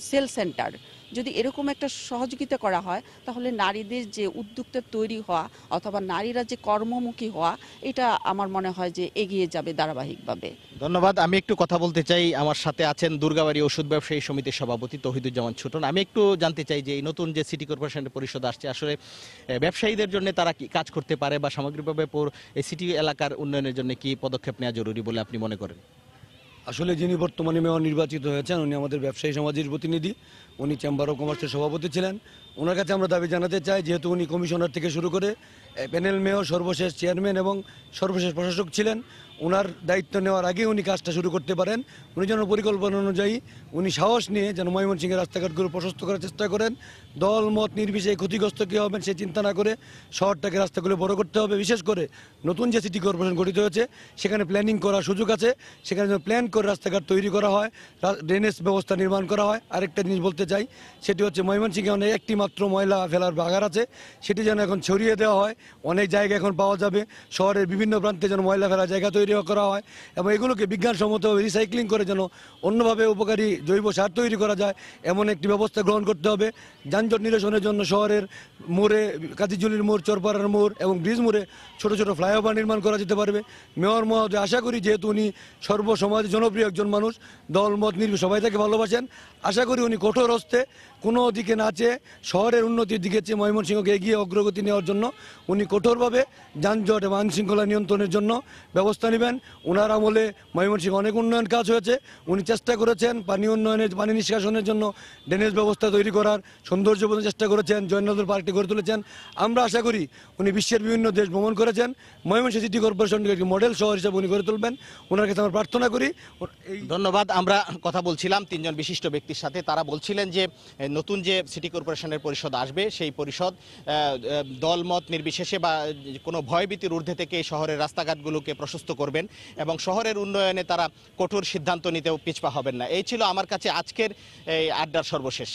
সেল সেন্টার যদি এরকম একটা সহযোগিতা করা হয়, তাহলে নারীদের যে উদ্যোক্তা তৈরি হওয়া অথবা নারীরা যে কর্মমুখী হওয়া, এটা আমার মনে হয় যে এগিয়ে যাবে ধারাবাহিকভাবে। ধন্যবাদ। আমি একটু কথা বলতে চাই, আমার সাথে আছেন দুর্গাবাড়ি ওষুধ ব্যবসায়ী সমিতির সভাপতি তৌহিদুজ্জামান ছোটন। আমি একটু জানতে চাই যে এই নতুন যে সিটি কর্পোরেশনের পরিষদ আসছে, আসলে ব্যবসায়ীদের জন্য তারা কি কাজ করতে পারে বা সামগ্রিকভাবে এই সিটি এলাকার উন্নয়নের জন্য কি পদক্ষেপ নেওয়া জরুরি বলে আপনি মনে করেন? আসলে যিনি বর্তমানে মেয়র নির্বাচিত হয়েছেন উনি আমাদের ব্যবসায়ী সমাজের প্রতিনিধি, উনি চেম্বার অফ কমার্সের সভাপতি ছিলেন। ওনার কাছে আমরা দাবি জানাতে চাই, যেহেতু উনি কমিশনার থেকে শুরু করে প্যানেল মেয়র, সর্বশেষ চেয়ারম্যান এবং সর্বশেষ প্রশাসক ছিলেন, ওনার দায়িত্ব নেওয়ার আগে উনি কাজটা শুরু করতে পারেন। উনি যেন পরিকল্পনা অনুযায়ী উনি সাহস নিয়ে যেন ময়মনসিংহের রাস্তাঘাটগুলো প্রশস্ত করার চেষ্টা করেন। দল মত নির্বিশেষে ক্ষতিগ্রস্ত কী হবেন সে চিন্তা না করে শহরটাকে রাস্তাগুলো বড় করতে হবে। বিশেষ করে নতুন যে সিটি কর্পোরেশন গঠিত হয়েছে সেখানে প্ল্যানিং করার সুযোগ আছে, সেখানে যেন প্ল্যান করে রাস্তাঘাট তৈরি করা হয়, ড্রেনেজ ব্যবস্থা নির্মাণ করা হয়। আরেকটা জিনিস বলতে চাই, সেটি হচ্ছে ময়মনসিংহে অনেক একটি মাত্র ময়লা ফেলার বাগার আছে, সেটি যেন এখন ছড়িয়ে দেওয়া হয়। অনেক জায়গা এখন পাওয়া যাবে, শহরের বিভিন্ন প্রান্তে যেন ময়লা ফেলার জায়গা তৈরি করা হয় এবং এগুলোকে বিজ্ঞানসম্মতভাবে রিসাইক্লিং করে যেন অন্যভাবে উপকারী জৈব সার তৈরি করা যায়, এমন একটি ব্যবস্থা গ্রহণ করতে হবে। যানজট নিরসনের জন্য শহরের মোড়ে, কাজীজুলির মোড়, চরপাড়ার মোড় এবং ব্রিজ মোড়ে ছোট ছোট ফ্লাইওভার নির্মাণ করা যেতে পারবে। মেয়র মহোদয় আশা করি, যেহেতু উনি সর্বসমাজে জনপ্রিয় একজন মানুষ, দল মত নির্বিশেষে সবাই তাকে ভালোবাসেন, আশা করি উনি কঠোর হস্তে কোনো দিকে না চেয়ে শহরের উন্নতির দিকে চেয়ে ময়মনসিংহকে এগিয়ে অগ্রগতি নেওয়ার জন্য উনি কঠোরভাবে যানজট এবং আইনশৃঙ্খলা নিয়ন্ত্রণের জন্য ব্যবস্থা নেবেন। ওনার আমলে ময়মনসিংহে অনেক উন্নয়ন কাজ হয়েছে, উনি চেষ্টা করেছেন পানি উন্নয়নের, পানি নিষ্কাশনের জন্য ড্রেনেজ ব্যবস্থা তৈরি করার, সৌন্দর্যবোধন চেষ্টা করেছেন, জয়নগর পার্কটি গড়ে তুলেছেন। আমরা আশা করি উনি বিশ্বের বিভিন্ন দেশ ভ্রমণ করেছেন, ময়মনসিংহ সিটি কর্পোরেশনকে একটি মডেল শহর হিসেবে উনি গড়ে তুলবেন। ওনার কাছে আমরা প্রার্থনা করি। ধন্যবাদ। আমরা কথা বলছিলাম তিনজন বিশিষ্ট ব্যক্তির সাথে, তারা বলছিলেন যে নতুন যে সিটি কর্পোরেশনের পরিষদ আসবে, সেই পরিষদ দলমত নির্বিশেষে বা কোনো ভয়ভীতির ঊর্ধ্বে থেকে শহরের রাস্তাঘাটগুলোকে প্রশস্ত করবেন এবং শহরের উন্নয়নে তারা কঠোর সিদ্ধান্ত নিতেও পিছপা হবেন না। এই ছিল আমার কাছে আজকের এই আড্ডার সর্বশেষ।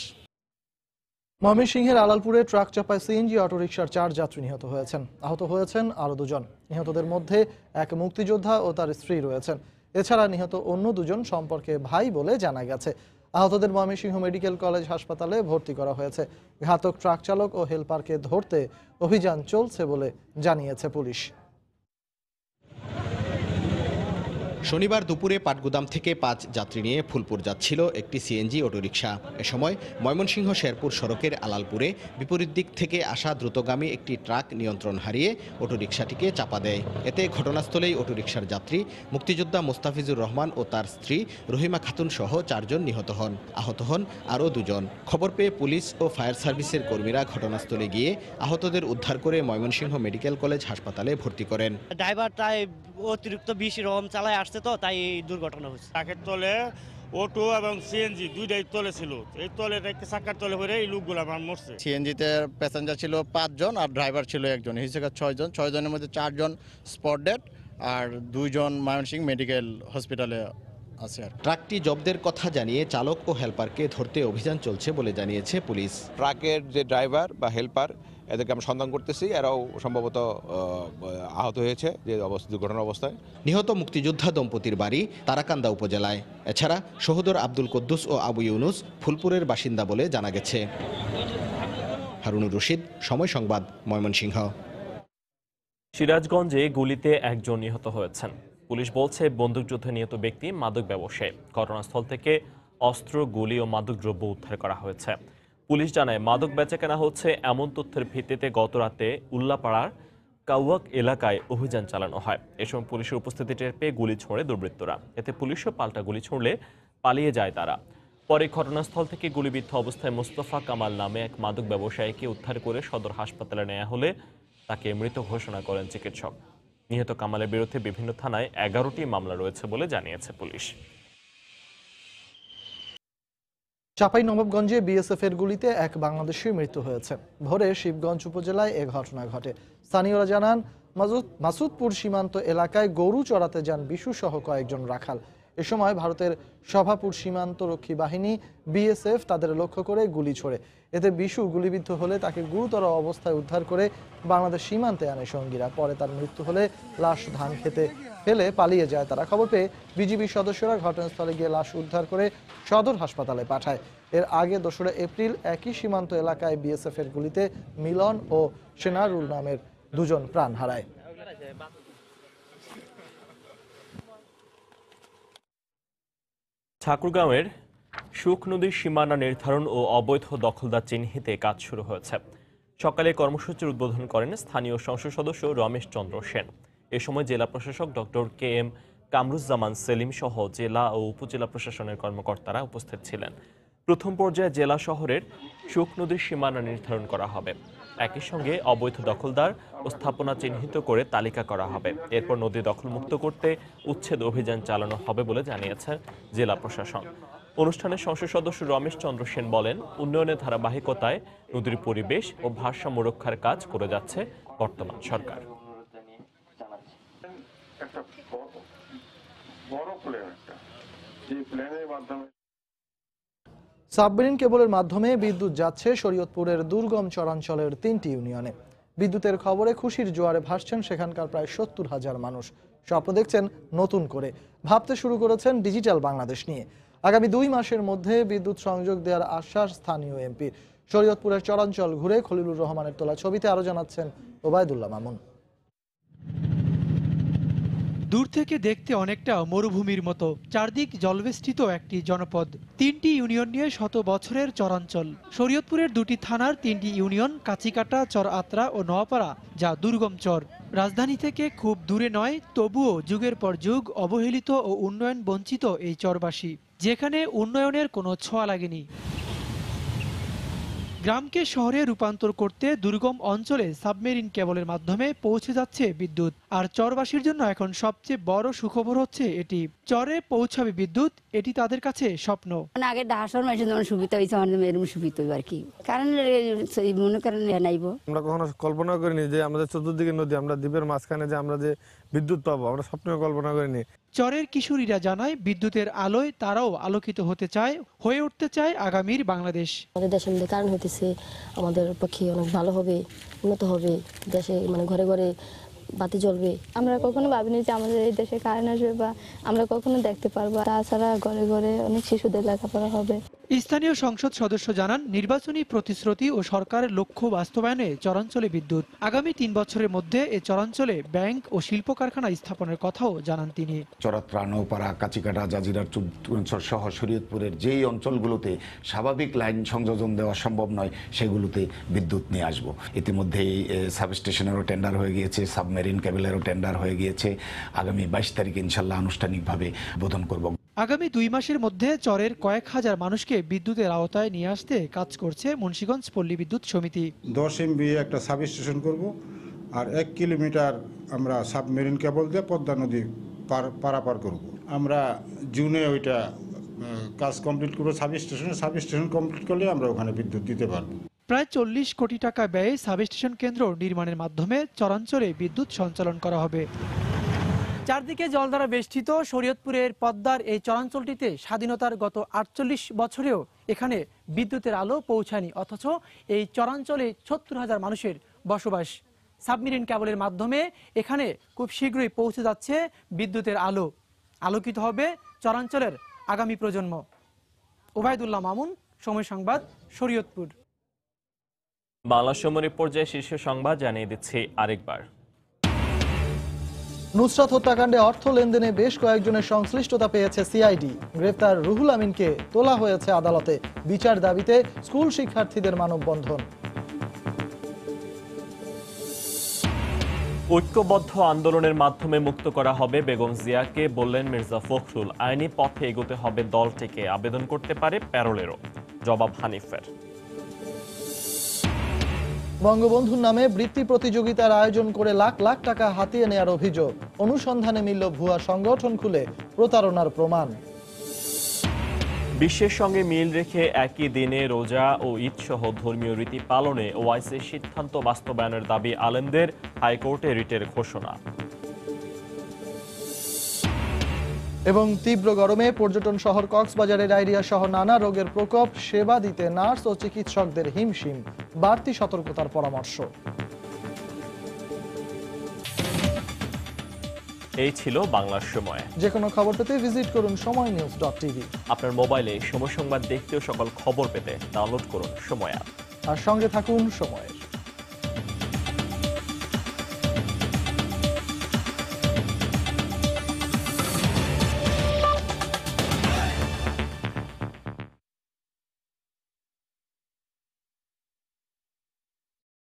ময়মনসিংহের আলালপুরে ট্রাক চাপায় সিএনজি অটোরিকশার 4 যাত্রী নিহত হয়েছেন। আহত হয়েছেন আরও 2 জন। নিহতদের মধ্যে এক মুক্তিযোদ্ধা ও তার স্ত্রী রয়েছেন। এছাড়া নিহত অন্য 2 জন সম্পর্কে ভাই বলে জানা গেছে। আহতদের ময়মনসিংহ মেডিকেল কলেজ হাসপাতালে ভর্তি করা হয়েছে। ঘাতক ট্রাক চালক ও হেলপারকে ধরতে অভিযান চলছে বলে জানিয়েছে পুলিশ। শনিবার দুপুরে পাটগুদাম থেকে 5 যাত্রী নিয়ে ফুলপুর যাচ্ছিল একটি সিএনজি অটোরিকশা। এ সময় ময়মনসিংহ শেরপুর সড়কের আলালপুরে বিপরীত দিক থেকে আসা দ্রুতগামী একটি ট্রাক নিয়ন্ত্রণ হারিয়ে অটোরিকশাটিকে চাপা দেয়। এতে ঘটনাস্থলেই অটোরিকশার যাত্রী মুক্তিযোদ্ধা মোস্তাফিজুর রহমান ও তার স্ত্রী রহিমা খাতুন সহ 4 জন নিহত হন। আহত হন আরও 2 জন। খবর পেয়ে পুলিশ ও ফায়ার সার্ভিসের কর্মীরা ঘটনাস্থলে গিয়ে আহতদের উদ্ধার করে ময়মনসিংহ মেডিকেল কলেজ হাসপাতালে ভর্তি করেন। ড্রাইভারটাই অতিরিক্ত বেশি রকম চালায় আসছে তো তাই এই দুর্ঘটনা হয়েছে। ট্রাকের তলে অটো এবং সিএনজি দুইটাই তলে ছিল, এই তলে চাকার তলে ভরে এই লোকগুলো আমার মরছে। সিএনজিতে প্যাসেঞ্জার ছিল 5 জন আর ড্রাইভার ছিল 1 জন, হিসেবে 6 জন। 6 জনের মধ্যে 4 জন স্পট ডেড আর 2 জন ময়মনসিংহ মেডিকেল হসপিটালে আছে। ট্রাকটি জব্দের কথা জানিয়ে চালক ও হেলপারকে ধরতে অভিযান চলছে বলে জানিয়েছে পুলিশ। ট্রাকের যে ড্রাইভার বা হেলপার এদেরকে আমরা সন্ধান করতেছি, এরাও সম্ভবত আহত হয়েছে যে দুর্ঘটনার অবস্থায়। নিহত মুক্তিযোদ্ধা দম্পতির বাড়ি তারাকান্দা উপজেলায়। এছাড়া শহীদুর আব্দুল কুদ্দুস ও আবু ইউনুস ফুলপুরের বাসিন্দা বলে জানা গেছে। হারুনুর রশিদ, সময় সংবাদ, ময়মনসিংহ। সিরাজগঞ্জে গুলিতে 1 জন নিহত হয়েছেন। পুলিশ বলছে বন্দুকযুদ্ধে নিহত ব্যক্তি মাদক ব্যবসায়ী। ঘটনাস্থল থেকে অস্ত্র, গুলি ও মাদকদ্রব্য উদ্ধার করা হয়েছে। পুলিশ জানায় মাদক বেচাকেনা হচ্ছে এমন তথ্যের ভিত্তিতে গত রাতে উল্লাপাড়ার কাউয়াক এলাকায় অভিযান চালানো হয়। এ সময় পুলিশের উপস্থিতি টের পেয়ে গুলি ছোঁড়ে দুর্বৃত্তরা। এতে পুলিশও পাল্টা গুলি ছুড়লে পালিয়ে যায় তারা। পরে ঘটনাস্থল থেকে গুলিবিদ্ধ অবস্থায় মোস্তফা কামাল নামে এক মাদক ব্যবসায়ীকে উদ্ধার করে সদর হাসপাতালে নেওয়া হলে তাকে মৃত ঘোষণা করেন চিকিৎসক। নিহত কামালের বিরুদ্ধে বিভিন্ন থানায় 11টি মামলা রয়েছে বলে জানিয়েছে পুলিশ। চাঁপাইনবাবগঞ্জে বিএসএফ এর গুলিতে এক বাংলাদেশির মৃত্যু হয়েছে। ভোরে শিবগঞ্জ উপজেলায় এ ঘটনা ঘটে। স্থানীয়রা জানান মাসুদপুর সীমান্ত এলাকায় গরু চড়াতে যান বিশু সহ কয়েকজন রাখাল। এ সময় ভারতের সভাপুর সীমান্তরক্ষী বাহিনী বিএসএফ তাদের লক্ষ্য করে গুলি ছোড়ে। এতে বিশু গুলিবিদ্ধ হলে তাকে গুরুতর অবস্থায় উদ্ধার করে বাংলাদেশ সীমান্তে আনে সঙ্গীরা। পরে তার মৃত্যু হলে লাশ ধান খেতে ফেলে পালিয়ে যায় তারা। খবর পেয়ে বিজিবি সদস্যরা ঘটনাস্থলে গিয়ে লাশ উদ্ধার করে সদর হাসপাতালে পাঠায়। এর আগে 2 এপ্রিল একই সীমান্ত এলাকায় বিএসএফ এর গুলিতে মিলন ও সেনারুল নামের 2 জন প্রাণ হারায়। ঠাকুরগাঁওয়ের সুখ নদীর সীমানা নির্ধারণ ও অবৈধ দখলদার চিহ্নিতে কাজ শুরু হয়েছে। সকালে কর্মসূচির উদ্বোধন করেন স্থানীয় সংসদ সদস্য রমেশ চন্দ্র সেন। এ সময় জেলা প্রশাসক ডক্টর KM কামরুজ্জামান সেলিম সহ জেলা ও উপজেলা প্রশাসনের কর্মকর্তারা উপস্থিত ছিলেন। প্রথম পর্যায়ে জেলা শহরের সুখ নদীর সীমানা নির্ধারণ করা হবে। একই সঙ্গে অবৈধ দখলদার ও স্থাপনা চিহ্নিত করে তালিকা করা হবে। এরপর নদী দখলমুক্ত করতে উচ্ছেদ অভিযান চালানো হবে বলে জানিয়েছে জেলা প্রশাসন। অনুষ্ঠানে সংসদ সদস্য রমেশ চন্দ্র সেন বলেন, উন্নয়নের ধারাবাহিকতায় নদীর পরিবেশ ও ভারসাম্য রক্ষার কাজ করে যাচ্ছে বর্তমান সরকার। সাবমেরিন কেবলের মাধ্যমে বিদ্যুৎ যাচ্ছে শরীয়তপুরের দুর্গম চরাঞ্চলের 3টি ইউনিয়নে। বিদ্যুতের খবরে খুশির জোয়ারে ভাসছেন সেখানকার প্রায় 70,000 মানুষ। স্বপ্ন দেখছেন নতুন করে, ভাবতে শুরু করেছেন ডিজিটাল বাংলাদেশ নিয়ে। আগামী 2 মাসের মধ্যে বিদ্যুৎ সংযোগ দেওয়ার আশ্বাস স্থানীয় এমপির। শরীয়তপুরের চরাঞ্চল ঘুরে খলিলুর রহমানের তোলা ছবিতে আরো জানাচ্ছেন ওবায়দুল্লাহ মামুন। দূর থেকে দেখতে অনেকটা মরুভূমির মতো, চারদিক জলবেষ্টিত একটি জনপদ। 3টি ইউনিয়ন নিয়ে 100 বছরের চরাঞ্চল। শরীয়তপুরের 2টি থানার 3টি ইউনিয়ন কাছিকাটা, চর আত্রা ও নোয়াপাড়া, যা দুর্গম চর। রাজধানী থেকে খুব দূরে নয়, তবুও যুগের পর যুগ অবহেলিত ও উন্নয়ন বঞ্চিত এই চরবাসী, যেখানে উন্নয়নের কোনো ছোঁয়া লাগেনি। গ্রামকে শহরে রূপান্তর করতে দুর্গম অঞ্চলে সাবমেরিন কেবলের মাধ্যমে পৌঁছে যাচ্ছে বিদ্যুৎ। আর চরবাসীর জন্য এখন সবচেয়ে বড় সুখবর হচ্ছে এটি, চরে পৌঁছাবে বিদ্যুৎ, এটি তাদের কাছে স্বপ্ন। আগে ডাহাসর মাসে যেমন সুবিধা হয়েছে আমাদের এরকম সুবিধা হইব আর কি, কারণ মনে করেন নাইব। আমরা কখনো কল্পনা করিনি যে আমাদের চতুর্দিকে নদী, আমরা দ্বীপের মাঝখানে যে আমরা যে বিদ্যুৎ পাবো, আমরা স্বপ্নেও কল্পনা করিনি। চরের কিশোরীরা জানায়, বিদ্যুতের আলোয় তারাও আলোকিত হতে চায়, হয়ে উঠতে চায় আগামীর বাংলাদেশ। আমাদের দেশের মধ্যে কারণ হতেছে আমাদের পক্ষে অনেক ভালো হবে, উন্নত হবে, দেশে মানে ঘরে ঘরে বাতি জ্বলবে। আমরা কখনো ভাবিনি যে আমাদের এই দেশে কারেন্ট আসবে বা আমরা কখনো দেখতে পারবো। তাছাড়া ঘরে ঘরে অনেক শিশুদের লেখাপড়া হবে। স্থানীয় সংসদ সদস্য জানান, নির্বাচনী প্রতিশ্রুতি ও সরকারের লক্ষ্য বাস্তবায়নে চরাঞ্চলে বিদ্যুৎ। আগামী 3 বছরের মধ্যে এ চরাঞ্চলে ব্যাংক ও শিল্প কারখানা স্থাপনের কথাও জানান তিনি। চরাত্রা, নৌপাড়া, কাচিকাটা, জাজিরার চুবচর সহ শরীয়তপুরের যেই অঞ্চলগুলোতে স্বাভাবিক লাইন সংযোজন দেওয়া সম্ভব নয় সেগুলোতে বিদ্যুৎ নিয়ে আসব। ইতিমধ্যেই সাবস্টেশনেরও টেন্ডার হয়ে গিয়েছে, সাবমেরিন কেবলেরও টেন্ডার হয়ে গিয়েছে। আগামী 22 তারিখে ইনশাল্লাহ আনুষ্ঠানিকভাবে বোধন করব। আগামী 2 মাসের মধ্যে চরের কয়েক হাজার মানুষকে বিদ্যুতের আওতায় নিয়ে আসতে কাজ করছে মুন্সিগঞ্জ পল্লী বিদ্যুৎ সমিতি। 10 MVA একটা সাবস্টেশন করব, আর 1 কিলোমিটার আমরা সাবমেরিন কেবল দিয়ে পদ্মা নদী পারাপার করব। আমরা জুনে ওইটা কাজ কমপ্লিট করব। সাবস্টেশন কমপ্লিট করলে আমরা ওখানে বিদ্যুৎ দিতে পারবো। প্রায় 40 কোটি টাকা ব্যয়ে সাবস্টেশন কেন্দ্র নির্মাণের মাধ্যমে চরাঞ্চলে বিদ্যুৎ সঞ্চালন করা হবে। চারদিকে জল দ্বারা বেষ্টিত শরীয়তপুরের পদ্মার এই চরাঞ্চলটিতে স্বাধীনতার গত 48 বছরেও এখানে বিদ্যুতের আলো পৌঁছায়নি, অথচ এই চরাঞ্চলে 70,000 মানুষের বসবাস। সাবমেরিন কেবলের মাধ্যমে এখানে খুব শীঘ্রই পৌঁছে যাচ্ছে বিদ্যুতের আলো। আলোকিত হবে চরাঞ্চলের আগামী প্রজন্ম। ওবায়দুল্লাহ মামুন, সময় সংবাদ, শরীয়তপুর। বাংলা সময়ের পর্যায়ে শীর্ষ সংবাদ জানিয়ে দিচ্ছি আরেকবার। নুসরাত হত্যাকাণ্ডে অর্থ লেনদেনে বেশ কয়েকজনের সংশ্লিষ্টতা পেয়েছে সিআইডি। গ্রেফতার রুহুল আমিনকে তোলা হয়েছে আদালতে। বিচার দাবিতে স্কুল শিক্ষার্থীদের মানববন্ধন। ঐক্যবদ্ধ আন্দোলনের মাধ্যমে মুক্ত করা হবে বেগম জিয়াকে, বললেন মির্জা ফখরুল। আইনি পথে এগোতে হবে দলটিকে, আবেদন করতে পারে প্যারোলেরও, জবাব হানিফের। বঙ্গবন্ধুর নামে বৃত্তি প্রতিযোগিতার আয়োজন করে লাখ লাখ টাকা হাতিয়ে নেয়ার অভিযোগ। অনুসন্ধানে মিলল ভুয়া সংগঠন খুলে প্রতারণার প্রমাণ। বিশ্বের সঙ্গে মিল রেখে একই দিনে রোজা ও ঈদ সহ ধর্মীয় রীতি পালনে ওআইসির সিদ্ধান্ত বাস্তবায়নের দাবি আলেমদের, হাইকোর্টে রিটের ঘোষণা। এবং তীব্র গরমে পর্যটন শহর কক্সবাজারে ডায়রিয়া সহ নানা রোগের প্রকোপ, সেবা দিতে নার্স ও চিকিৎসকদের হিমশিম, বাড়তি সতর্কতার পরামর্শ। এই ছিল বাংলার সময়। যে কোনো খবর পেতে ভিজিট করুন সময়নিউজ.tv। আপনার মোবাইলে সময় সংবাদ দেখতে ও সকল খবর পেতে ডাউনলোড করুন সময় অ্যাপ। আর সঙ্গে থাকুন সময়ের।